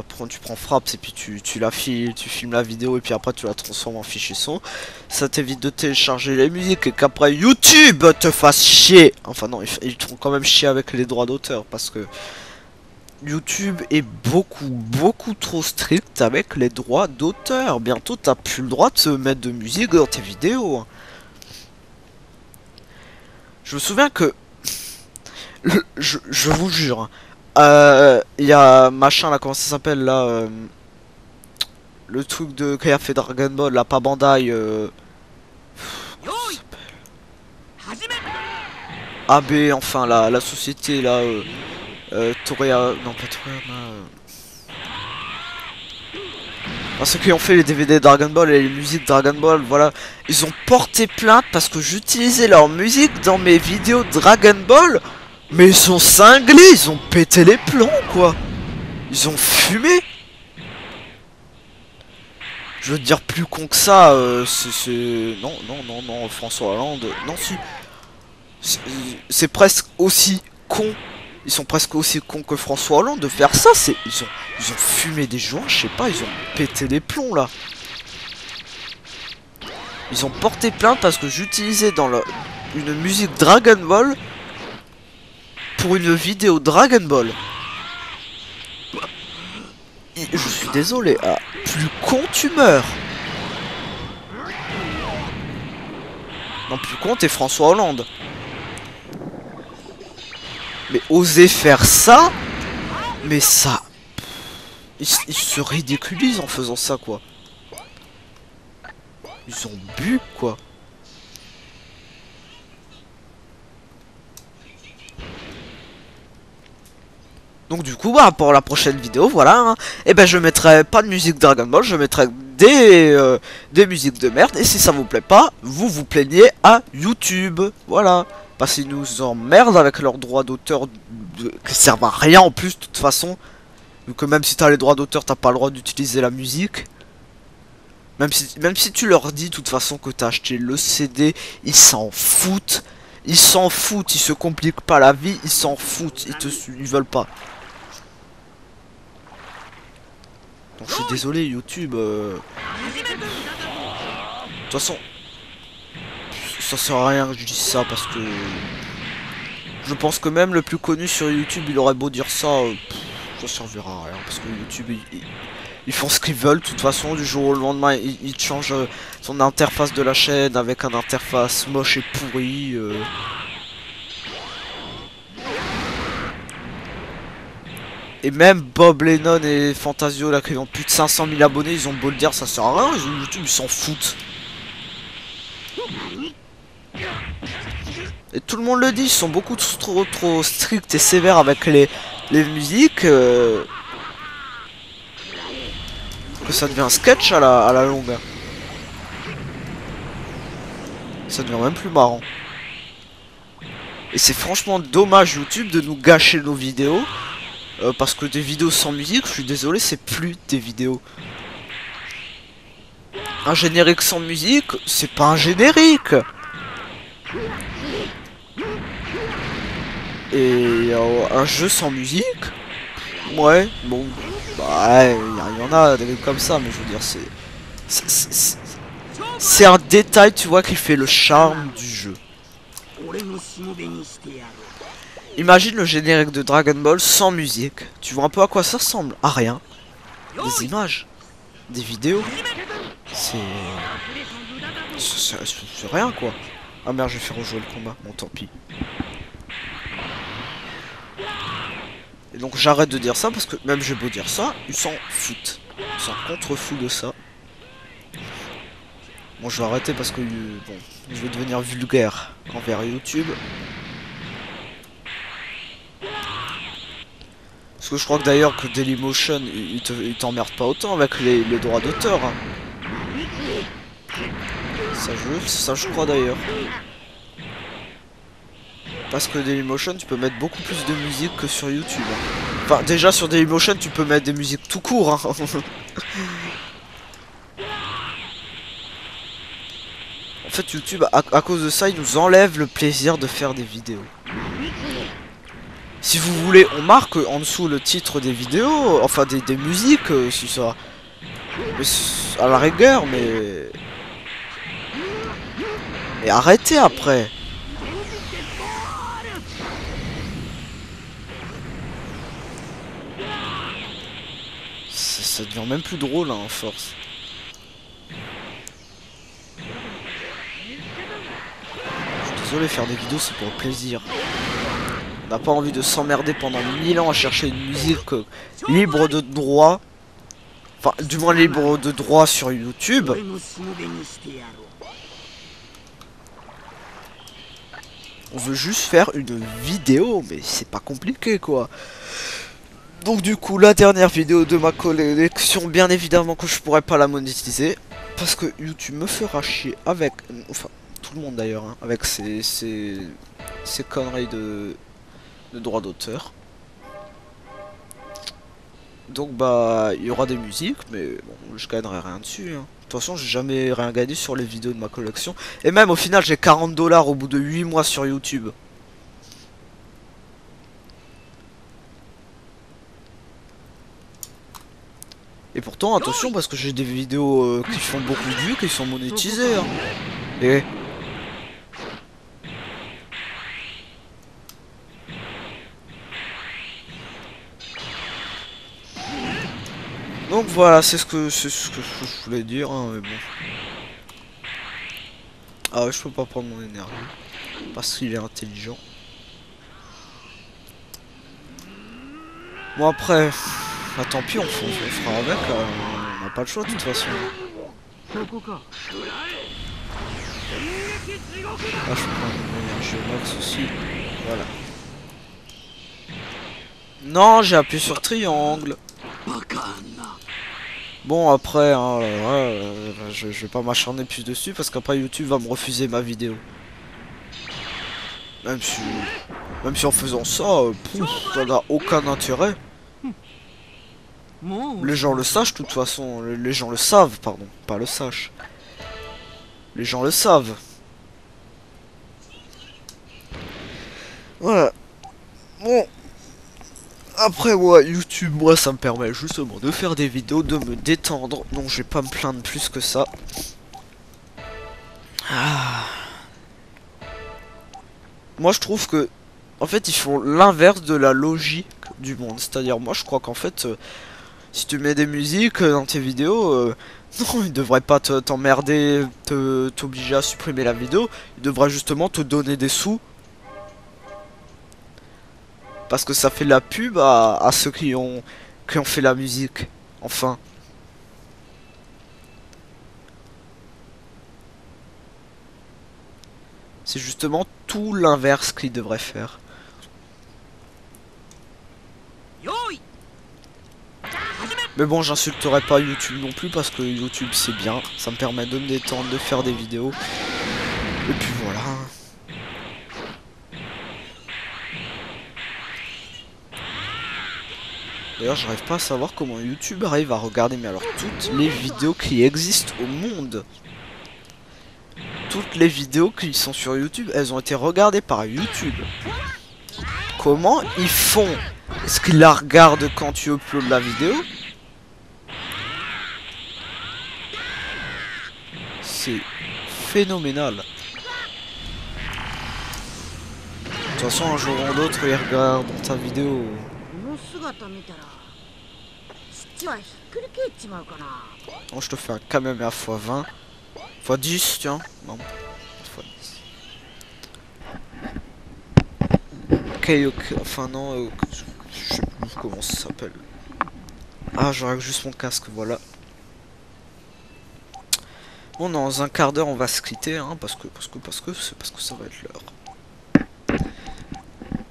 prends Fraps et puis tu la files, tu filmes la vidéo et puis après tu la transformes en fichier son. Ça t'évite de télécharger les musiques et qu'après YouTube te fasse chier. Enfin non, ils te font quand même chier avec les droits d'auteur parce que YouTube est beaucoup trop strict avec les droits d'auteur. Bientôt t'as plus le droit de te mettre de musique dans tes vidéos. Je me souviens que je vous jure. Il y a machin là, comment ça s'appelle là, le truc de qui a fait Dragon Ball, là, pas Bandai, AB, enfin la société là, Toriyama, non pas Toriyama, ceux qui ont fait les DVD Dragon Ball et les musiques Dragon Ball, voilà, ils ont porté plainte parce que j'utilisais leur musique dans mes vidéos Dragon Ball. Mais ils sont cinglés, ils ont pété les plombs quoi. Ils ont fumé. Je veux dire plus con que ça, c'est... Non, François Hollande... Non si... C'est presque aussi con. Ils sont presque aussi cons que François Hollande de faire ça, c'est... Ils ont fumé des joints, je sais pas, ils ont pété les plombs là. Ils ont porté plainte parce que j'utilisais dans une musique Dragon Ball pour une vidéo Dragon Ball. Je suis désolé, plus con tu meurs. Non, plus con t'es François Hollande. Mais oser faire ça, mais ça... Ils se ridiculisent en faisant ça quoi. Ils ont bu quoi. Donc du coup bah pour la prochaine vidéo voilà hein, et ben je mettrai pas de musique Dragon Ball, je mettrai des musiques de merde. Et si ça vous plaît pas, vous vous plaignez à YouTube. Voilà. Parce qu'ils nous emmerdent avec leurs droits d'auteur qui servent à rien en plus de toute façon. Donc même si t'as les droits d'auteur, t'as pas le droit d'utiliser la musique. Même si tu leur dis de toute façon que t'as acheté le CD, ils s'en foutent. Ils s'en foutent, ils se compliquent pas la vie, ils s'en foutent, ils veulent pas. Donc je suis désolé YouTube. De toute façon, ça sert à rien que je dise ça parce que je pense que même le plus connu sur YouTube, il aurait beau dire ça, ça servira à rien parce que YouTube ils font ce qu'ils veulent. De toute façon, du jour au lendemain, ils changent son interface de la chaîne avec une interface moche et pourrie. Et même Bob Lennon et Fantasio là qui ont plus de 500 000 abonnés, ils ont beau le dire, ça sert à rien, YouTube ils s'en foutent. Et tout le monde le dit, ils sont beaucoup trop stricts et sévères avec les musiques, que ça devient un sketch à la longue. Ça devient même plus marrant. Et c'est franchement dommage YouTube de nous gâcher nos vidéos. Parce que des vidéos sans musique, je suis désolé, c'est plus des vidéos. Un générique sans musique, c'est pas un générique. Et un jeu sans musique, ouais, bon, bah, il y en a des comme ça, mais je veux dire, c'est un détail, tu vois, qui fait le charme du jeu. Imagine le générique de Dragon Ball sans musique. Tu vois un peu à quoi ça ressemble? À rien. Des images, des vidéos. C'est rien quoi. Ah merde, je vais faire rejouer le combat. Bon, tant pis. Et donc j'arrête de dire ça parce que même j'ai beau dire ça, ils s'en foutent. Ils s'en contrefoutent de ça. Bon, je vais arrêter parce que bon, je vais devenir vulgaire envers YouTube. Parce que je crois que d'ailleurs que Dailymotion, il t'emmerde pas autant avec les droits d'auteur. Hein. Ça je crois d'ailleurs. Parce que Dailymotion, tu peux mettre beaucoup plus de musique que sur YouTube. Hein. Enfin, déjà sur Dailymotion, tu peux mettre des musiques tout court. Hein. En fait, YouTube, à cause de ça, il nous enlève le plaisir de faire des vidéos. Si vous voulez, on marque en dessous le titre des vidéos, enfin des musiques, si ça... Mais à la rigueur, mais... Et arrêtez après. Ça devient même plus drôle, hein, en force. Je suis désolé, faire des vidéos, c'est pour le plaisir. On n'a pas envie de s'emmerder pendant 1000 ans à chercher une musique libre de droit. Enfin, du moins libre de droit sur YouTube. On veut juste faire une vidéo, mais c'est pas compliqué, quoi. Donc du coup, la dernière vidéo de ma collection, bien évidemment que je pourrais pas la monétiser. Parce que YouTube me fera chier avec... Enfin, tout le monde d'ailleurs, hein, avec ces conneries de droits d'auteur. Donc bah, il y aura des musiques, mais bon, je gagnerai rien dessus. Hein. De toute façon, j'ai jamais rien gagné sur les vidéos de ma collection. Et même au final, j'ai 40 $ au bout de 8 mois sur YouTube. Et pourtant, attention, parce que j'ai des vidéos qui font beaucoup de vues, qui sont monétisées. Hein. Et... Donc voilà, c'est ce que je voulais dire, hein, mais bon. Ah ouais, je peux pas prendre mon énergie. Parce qu'il est intelligent. Bon après... Bah tant pis, on fera avec, on n'a pas le choix de toute façon. Ah, je prends mon énergie au max aussi. Voilà. Non, j'ai appuyé sur triangle. Bon après, hein, je vais pas m'acharner plus dessus parce qu'après YouTube va me refuser ma vidéo. Même si en faisant ça, ça n'a aucun intérêt. Les gens le sachent de toute façon, les gens le savent, pardon, pas le sachent. Les gens le savent. Voilà. Bon. Après ouais, YouTube, moi ça me permet justement de faire des vidéos, de me détendre. Donc je vais pas me plaindre plus que ça. Ah. Moi je trouve que en fait ils font l'inverse de la logique du monde. C'est-à-dire moi je crois qu'en fait si tu mets des musiques dans tes vidéos, non ils devraient pas t'emmerder, t'obliger à supprimer la vidéo. Ils devraient justement te donner des sous. Parce que ça fait de la pub à ceux qui ont fait la musique. Enfin. C'est justement tout l'inverse qu'ils devraient faire. Mais bon, j'insulterai pas YouTube non plus parce que YouTube c'est bien. Ça me permet de me détendre, de faire des vidéos. Et puis voilà. D'ailleurs, j'arrive pas à savoir comment YouTube arrive à regarder, mais alors toutes les vidéos qui existent au monde. Toutes les vidéos qui sont sur YouTube, elles ont été regardées par YouTube. Comment ils font? Est-ce qu'ils la regardent quand tu uploads la vidéo? C'est phénoménal. De toute façon, un jour ou l'autre, ils regardent ta vidéo. Oh, je te fais un Kamehameha x20. x10, tiens. Non. x10. Kaioken, enfin non, je sais plus comment ça s'appelle. Ah, je règle juste mon casque, voilà. Bon, dans un quart d'heure, on va se quitter, hein, parce que ça va être l'heure.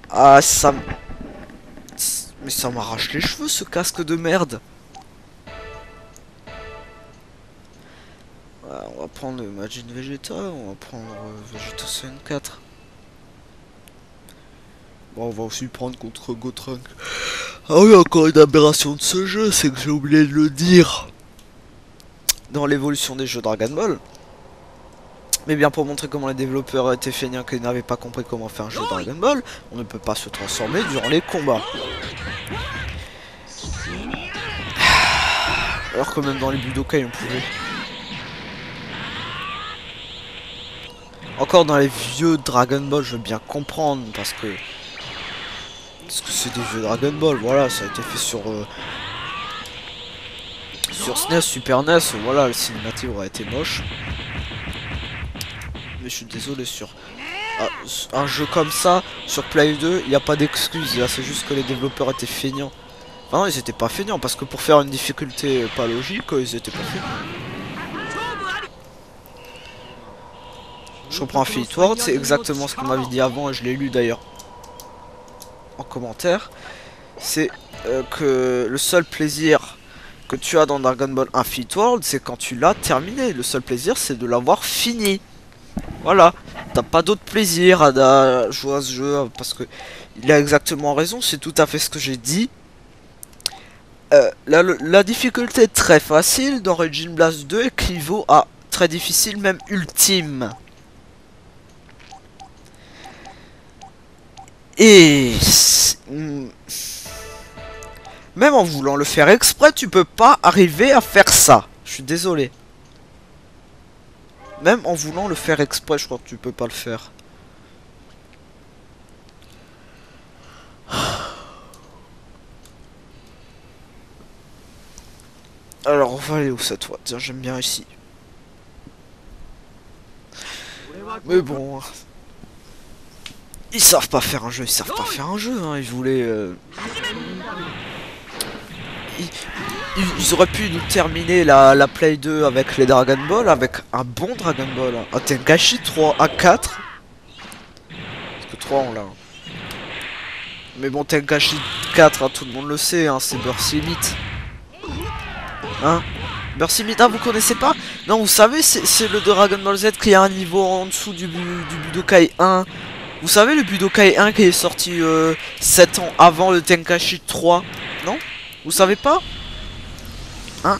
Ah, mais ça m'arrache les cheveux, ce casque de merde. Ah, on va prendre Majin Vegeta, on va prendre Vegeta CN4. Bon, on va aussi prendre contre Gotrunk. Ah oui, encore une aberration de ce jeu, c'est que j'ai oublié de le dire dans l'évolution des jeux Dragon Ball. Mais bien pour montrer comment les développeurs étaient feignants qu'ils n'avaient pas compris comment faire un jeu Dragon Ball, on ne peut pas se transformer durant les combats. Alors que même dans les Budokai on pouvait. Encore dans les vieux Dragon Ball, je veux bien comprendre parce que c'est des vieux Dragon Ball, voilà, ça a été fait sur SNES, Super NES, voilà, le cinématique aurait été moche. Mais je suis désolé, sur un jeu comme ça, sur Play 2, il n'y a pas d'excuse, là c'est juste que les développeurs étaient feignants. Enfin non, ils étaient pas feignants, parce que pour faire une difficulté pas logique, ils étaient pas feignants. Je reprends Infinite World, c'est exactement ce qu'on m'avait dit avant, et je l'ai lu d'ailleurs en commentaire. C'est que le seul plaisir que tu as dans Dragon Ball Infinite World, c'est quand tu l'as terminé. Le seul plaisir, c'est de l'avoir fini. Voilà, t'as pas d'autre plaisir à jouer à ce jeu, parce que il a exactement raison, c'est tout à fait ce que j'ai dit. La difficulté très facile dans Origin Blast 2 équivaut à très difficile, même ultime. Et même en voulant le faire exprès, tu peux pas arriver à faire ça. Je suis désolé. Même en voulant le faire exprès, je crois que tu peux pas le faire. Alors, on va aller où cette fois? Tiens, j'aime bien ici. Mais bon... Ils savent pas faire un jeu, ils savent pas faire un jeu, hein. Ils voulaient... Ils auraient pu nous terminer la Play 2 avec les Dragon Ball, avec un bon Dragon Ball, hein. Un Tenkaichi 3 à 4. Parce que 3 on l'a. Mais bon, Tenkaichi 4, hein, tout le monde le sait, hein, c'est Burst Limit. Hein, Burst Limit, ah vous connaissez pas? Non, vous savez, c'est le Dragon Ball Z qui a un niveau en dessous du Budokai 1. Vous savez, le Budokai 1 qui est sorti 7 ans avant le Tenkaichi 3. Non? Vous savez pas? Hein?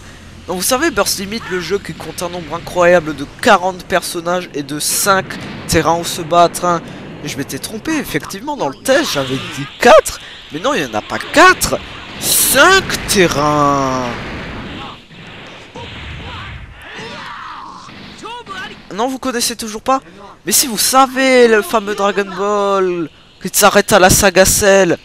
Donc vous savez, Burst Limit, le jeu qui compte un nombre incroyable de 40 personnages et de 5 terrains où se battre, hein. Et je m'étais trompé, effectivement, dans le test, j'avais dit 4. Mais non, il n'y en a pas 4. 5 terrains. Non, vous connaissez toujours pas? Mais si vous savez, le fameux Dragon Ball qui s'arrête à la saga Cell.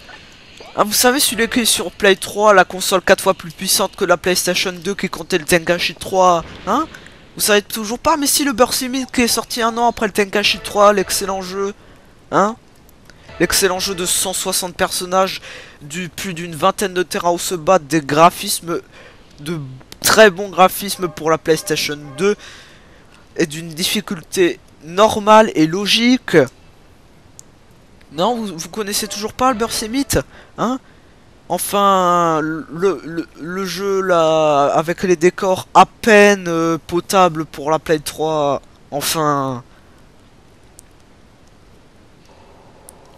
Ah, vous savez, celui qui est sur Play 3, la console 4 fois plus puissante que la PlayStation 2 qui comptait le Tenkaichi 3. Hein? Vous savez toujours pas? Mais si, le Burst Limit qui est sorti un an après le Tenkaichi 3, l'excellent jeu. Hein? L'excellent jeu de 160 personnages, plus d'une vingtaine de terrains où se battent, des graphismes, de très bons graphismes pour la PlayStation 2, et d'une difficulté normale et logique. Non, vous connaissez toujours pas le Burst Limit? Hein? Enfin, le jeu là, avec les décors à peine potables pour la Play 3. Enfin...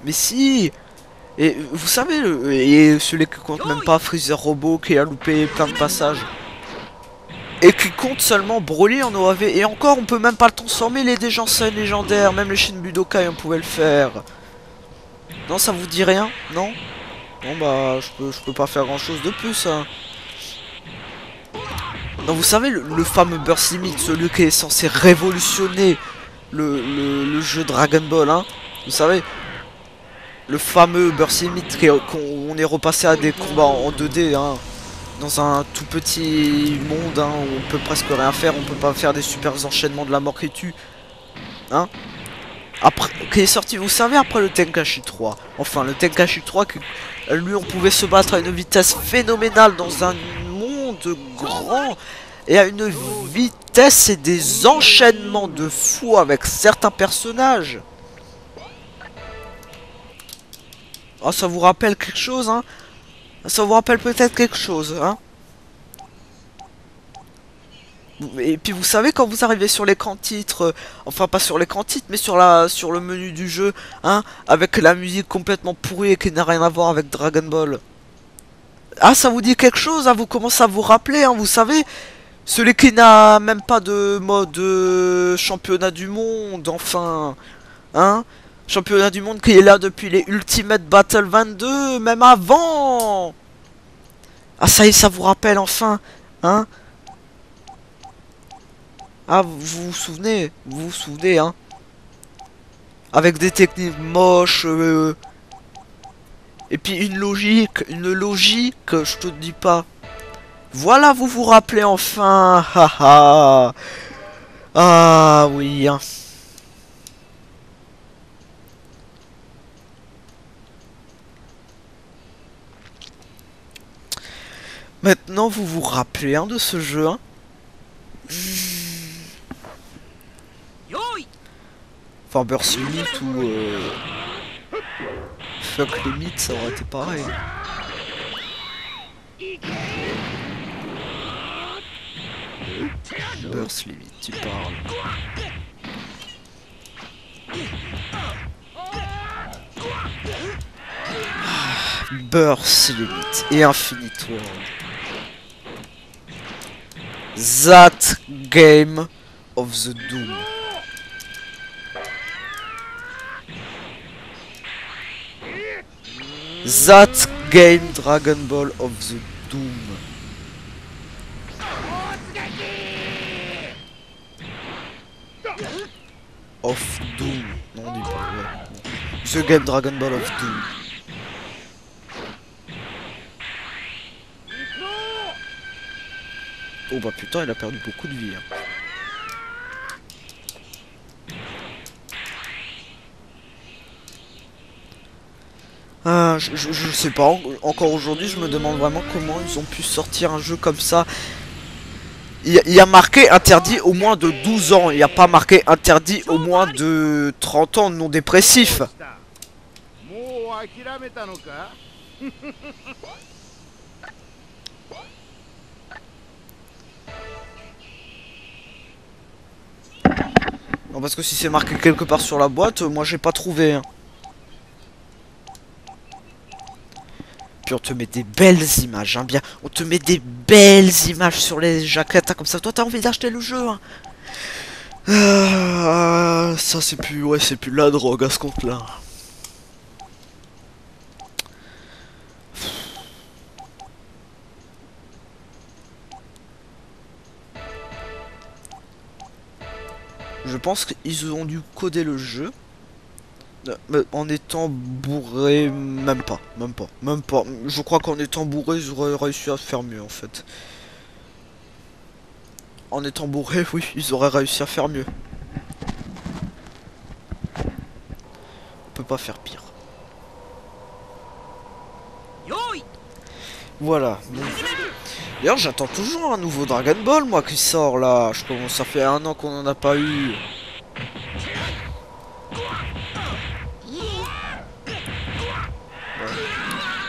Mais si! Et vous savez, et celui qui compte même pas Freezer Robot qui a loupé plein de passages. Et qui compte seulement Broly en OAV. Et encore, on peut même pas le transformer, les déjà scènes légendaires. Même les Shin Budokai, on pouvait le faire. Non, ça vous dit rien? Non? Bon bah, je peux pas faire grand chose de plus, hein. Non, vous savez, le fameux Burst Limit, celui qui est censé révolutionner le jeu Dragon Ball, hein. Vous savez, le fameux Burst Limit qu'on est repassé à des combats en 2D, hein. Dans un tout petit monde, hein, où on peut presque rien faire, on peut pas faire des super enchaînements de la mort qui tue. Hein? Après, qui est sorti, vous savez, après le Tenkaichi 3. Enfin, le Tenkaichi 3, que lui, on pouvait se battre à une vitesse phénoménale dans un monde grand. Et à une vitesse et des enchaînements de fou avec certains personnages. Ah, ça vous rappelle quelque chose, hein? Ça vous rappelle peut-être quelque chose, hein? Et puis vous savez quand vous arrivez sur l'écran titre, enfin pas sur l'écran titre mais sur le menu du jeu, hein, avec la musique complètement pourrie et qui n'a rien à voir avec Dragon Ball. Ah, ça vous dit quelque chose, hein, vous commencez à vous rappeler, hein, vous savez, celui qui n'a même pas de mode championnat du monde, enfin, hein, championnat du monde qui est là depuis les Ultimate Battle 22, même avant. Ah, ça y est, ça vous rappelle enfin, hein. Ah, vous vous souvenez, hein. Avec des techniques moches, et puis une logique, je te dis pas. Voilà, vous vous rappelez enfin, haha. Ah oui, hein. Maintenant, vous vous rappelez, hein, de ce jeu, hein. Enfin, Burst Limit ou Fuck Limit, ça aurait été pareil. Burst Limit, tu parles. Burst Limit et Infinite World. That game of the Doom. That game Dragon Ball of the Doom. Of Doom. Non, on dit pas. Ouais. The game Dragon Ball of Doom. Oh bah putain, il a perdu beaucoup de vie. Hein. Je sais pas, encore aujourd'hui je me demande vraiment comment ils ont pu sortir un jeu comme ça. Il y a marqué interdit au moins de 12 ans, il n'y a pas marqué interdit au moins de 30 ans non dépressif. Non, parce que si c'est marqué quelque part sur la boîte, moi j'ai pas trouvé. Hein. Puis on te met des belles images, hein, bien. On te met des belles images sur les jaquettes, hein, comme ça. Toi t'as envie d'acheter le jeu. Hein. Ça c'est plus, ouais, c'est plus la drogue à ce compte-là. Je pense qu'ils ont dû coder le jeu en étant bourré, même pas. Je crois qu'en étant bourré, ils auraient réussi à faire mieux en fait. En étant bourré, oui, ils auraient réussi à faire mieux. On peut pas faire pire. Voilà. D'ailleurs, j'attends toujours un nouveau Dragon Ball, moi, qui sort là. Je commence, ça fait 1 an qu'on en a pas eu.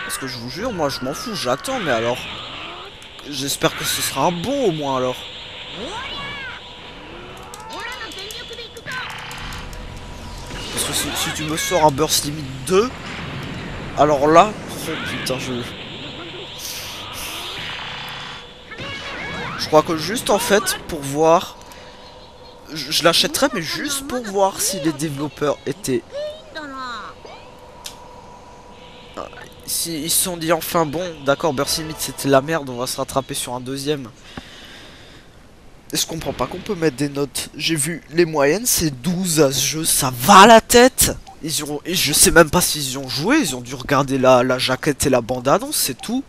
Parce que je vous jure, moi, je m'en fous, j'attends, mais alors... J'espère que ce sera un bon, au moins, alors. Parce que si tu me sors un Burst Limit 2... Alors là... Oh, putain, Je crois que juste, en fait, pour voir... Je l'achèterais, mais juste pour voir si les développeurs étaient... Si ils se sont dit enfin bon, d'accord, Burst Limit c'était la merde, on va se rattraper sur un deuxième. Et je comprends pas qu'on peut mettre des notes. J'ai vu les moyennes, c'est 12 à ce jeu, ça va à la tête. Et je sais même pas s'ils y ont joué, ils ont dû regarder la jaquette et la bande-annonce, c'est tout.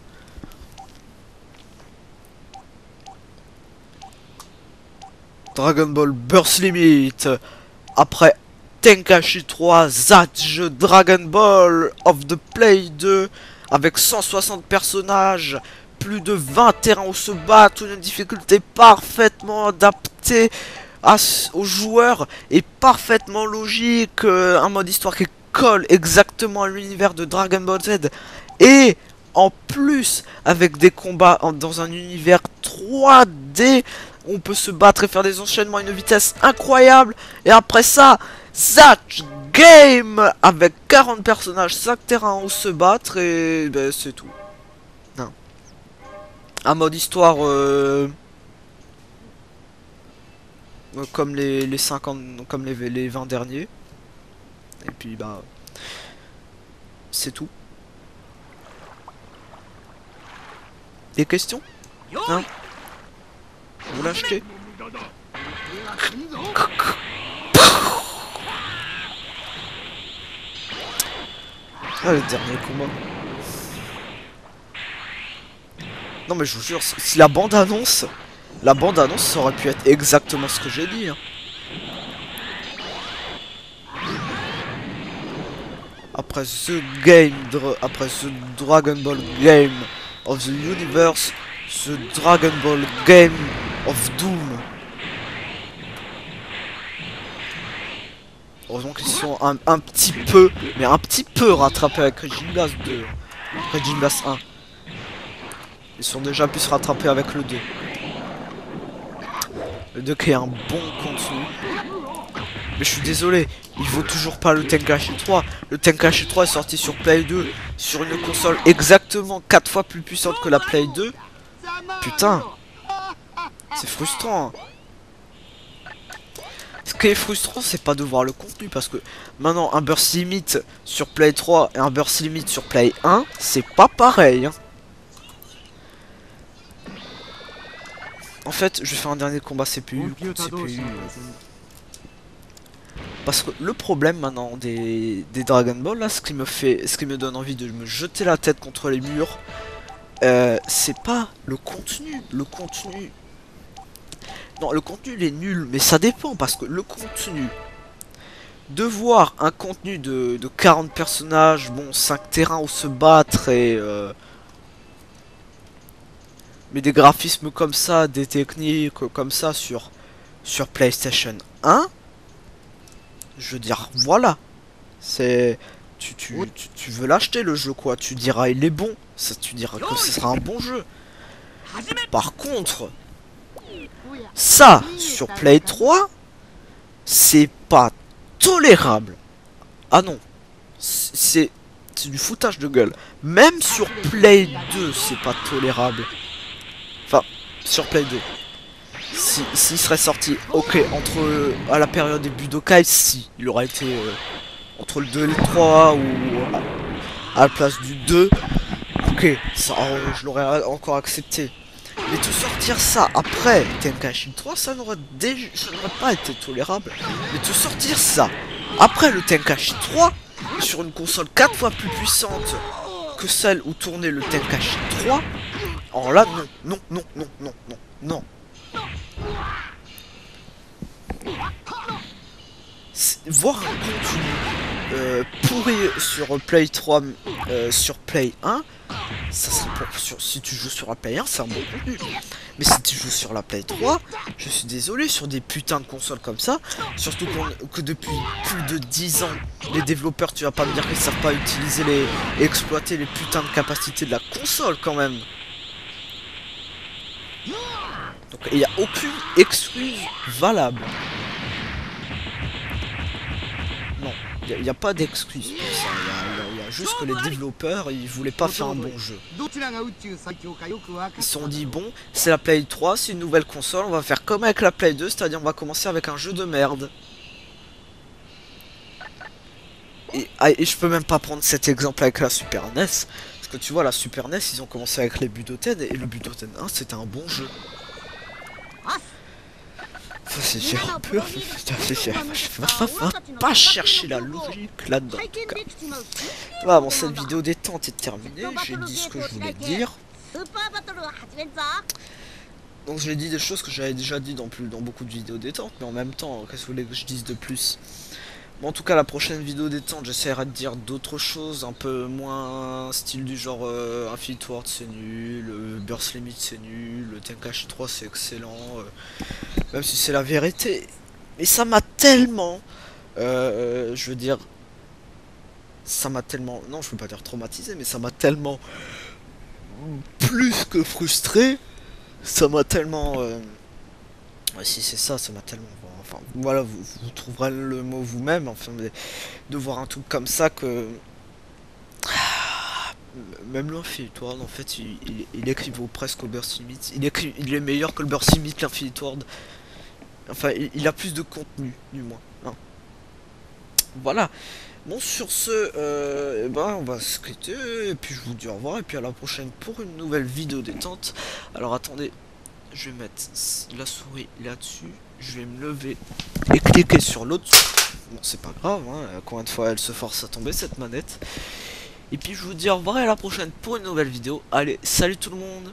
Dragon Ball Burst Limit. Après Tenkaichi 3 Zatch Dragon Ball of the Play 2 avec 160 personnages, plus de 20 terrains où se battre, une difficulté parfaitement adaptée aux joueurs et parfaitement logique, un mode histoire qui colle exactement à l'univers de Dragon Ball Z et en plus avec des combats dans un univers 3D. On peut se battre et faire des enchaînements à une vitesse incroyable. Et après ça, Zatch Game avec 40 personnages, 5 terrains où se battre et ben, c'est tout. Non. Un mode histoire comme les 50, comme les 20 derniers. Et puis bah c'est tout. Des questions? Hein? Vous l'achetez? Ah, le dernier combat. Non mais je vous jure, si la bande annonce, ça aurait pu être exactement ce que j'ai dit. Hein. Après The Dragon Ball Game of the Universe, The Dragon Ball Game of Doom. Heureusement qu'ils sont un petit peu, mais un petit peu rattrapés avec Raging Blast 2. Raging Blast 1. Ils sont déjà pu se rattraper avec le 2. Le 2 qui est un bon contenu. Mais je suis désolé, il vaut toujours pas le Tenkaichi 3. Le Tenkaichi 3 est sorti sur Play 2, sur une console exactement 4 fois plus puissante que la Play 2. Putain, c'est frustrant. Hein. Ce qui est frustrant, c'est pas de voir le contenu, parce que maintenant un burst limit sur Play 3 et un burst limit sur Play 1, c'est pas pareil. Hein. En fait, je vais faire un dernier combat CPU contre CPU. Parce que le problème maintenant des Dragon Ball là, ce qui me donne envie de me jeter la tête contre les murs, c'est pas le contenu. Non, le contenu il est nul, mais ça dépend parce que le contenu, de voir un contenu de 40 personnages, bon 5 terrains où se battre et mais des graphismes comme ça, des techniques comme ça sur PlayStation 1, je veux dire voilà, c'est tu veux l'acheter le jeu quoi, tu diras il est bon, ça tu diras que ce sera un bon jeu. Par contre, ça sur Play 3, c'est pas tolérable. Ah non, c'est du foutage de gueule. Même sur Play 2, c'est pas tolérable. Enfin, sur Play 2. S'il serait sorti, ok, à la période des Budokai, si, il aurait été entre le 2 et le 3 ou à la place du 2, ok, ça, je l'aurais encore accepté. Mais te sortir ça après Tenkaichi 3, ça n'aurait pas été tolérable. Mais te sortir ça après le Tenkaichi 3, sur une console 4 fois plus puissante que celle où tournait le Tenkaichi 3, alors là, non. Voir un contenu pourri sur Play 3, sur Play 1, ça serait si tu joues sur la Play 1, c'est un bon contenu. Mais si tu joues sur la Play 3, je suis désolé, sur des putains de consoles comme ça, surtout que depuis plus de 10 ans, les développeurs, tu vas pas me dire qu'ils savent pas utiliser et exploiter les putains de capacités de la console quand même. Donc il n'y a aucune excuse valable. Non, il n'y a pas d'excuse pour ça. Il y a juste que les développeurs, ils voulaient pas faire un bon jeu. Ils se sont dit, bon, c'est la Play 3, c'est une nouvelle console, on va faire comme avec la Play 2, c'est-à-dire on va commencer avec un jeu de merde. Et je peux même pas prendre cet exemple avec la Super NES, parce que tu vois, la Super NES, ils ont commencé avec les Budoten, et le Budoten 1, c'était un bon jeu. C'est cher un peu, pas chercher la logique là-dedans. En tout cas. Voilà, bon, cette vidéo détente est terminée. J'ai dit ce que je voulais dire. Donc j'ai dit des choses que j'avais déjà dit dans beaucoup de vidéos détente, mais en même temps, qu'est-ce que vous voulez que je dise de plus? Bon, en tout cas, la prochaine vidéo détente, j'essaierai de dire d'autres choses, un peu moins style du genre Infinite Ward c'est nul, Burst Limit c'est nul, le Tenkachi 3 c'est excellent, même si c'est la vérité. Mais ça m'a tellement, je veux dire, ça m'a tellement, non je veux pas dire traumatisé, mais ça m'a tellement plus que frustré, ça m'a tellement... ouais, si c'est ça, ça m'a tellement... Enfin, voilà, vous trouverez le mot vous-même, enfin, de voir un truc comme ça que... Même l'Infinite Ward, en fait, il équivaut presque au Burst Limit. Il est meilleur que le Burst Limit, l'Infinite Ward. Enfin, il a plus de contenu, du moins. Hein. Voilà. Bon, sur ce, eh ben, on va se quitter, et puis je vous dis au revoir, et puis à la prochaine pour une nouvelle vidéo détente. Alors attendez, je vais mettre la souris là-dessus, je vais me lever et cliquer sur l'autre. Bon, c'est pas grave, hein, combien de fois elle se force à tomber cette manette. Et puis je vous dis au revoir et à la prochaine pour une nouvelle vidéo. Allez, salut tout le monde!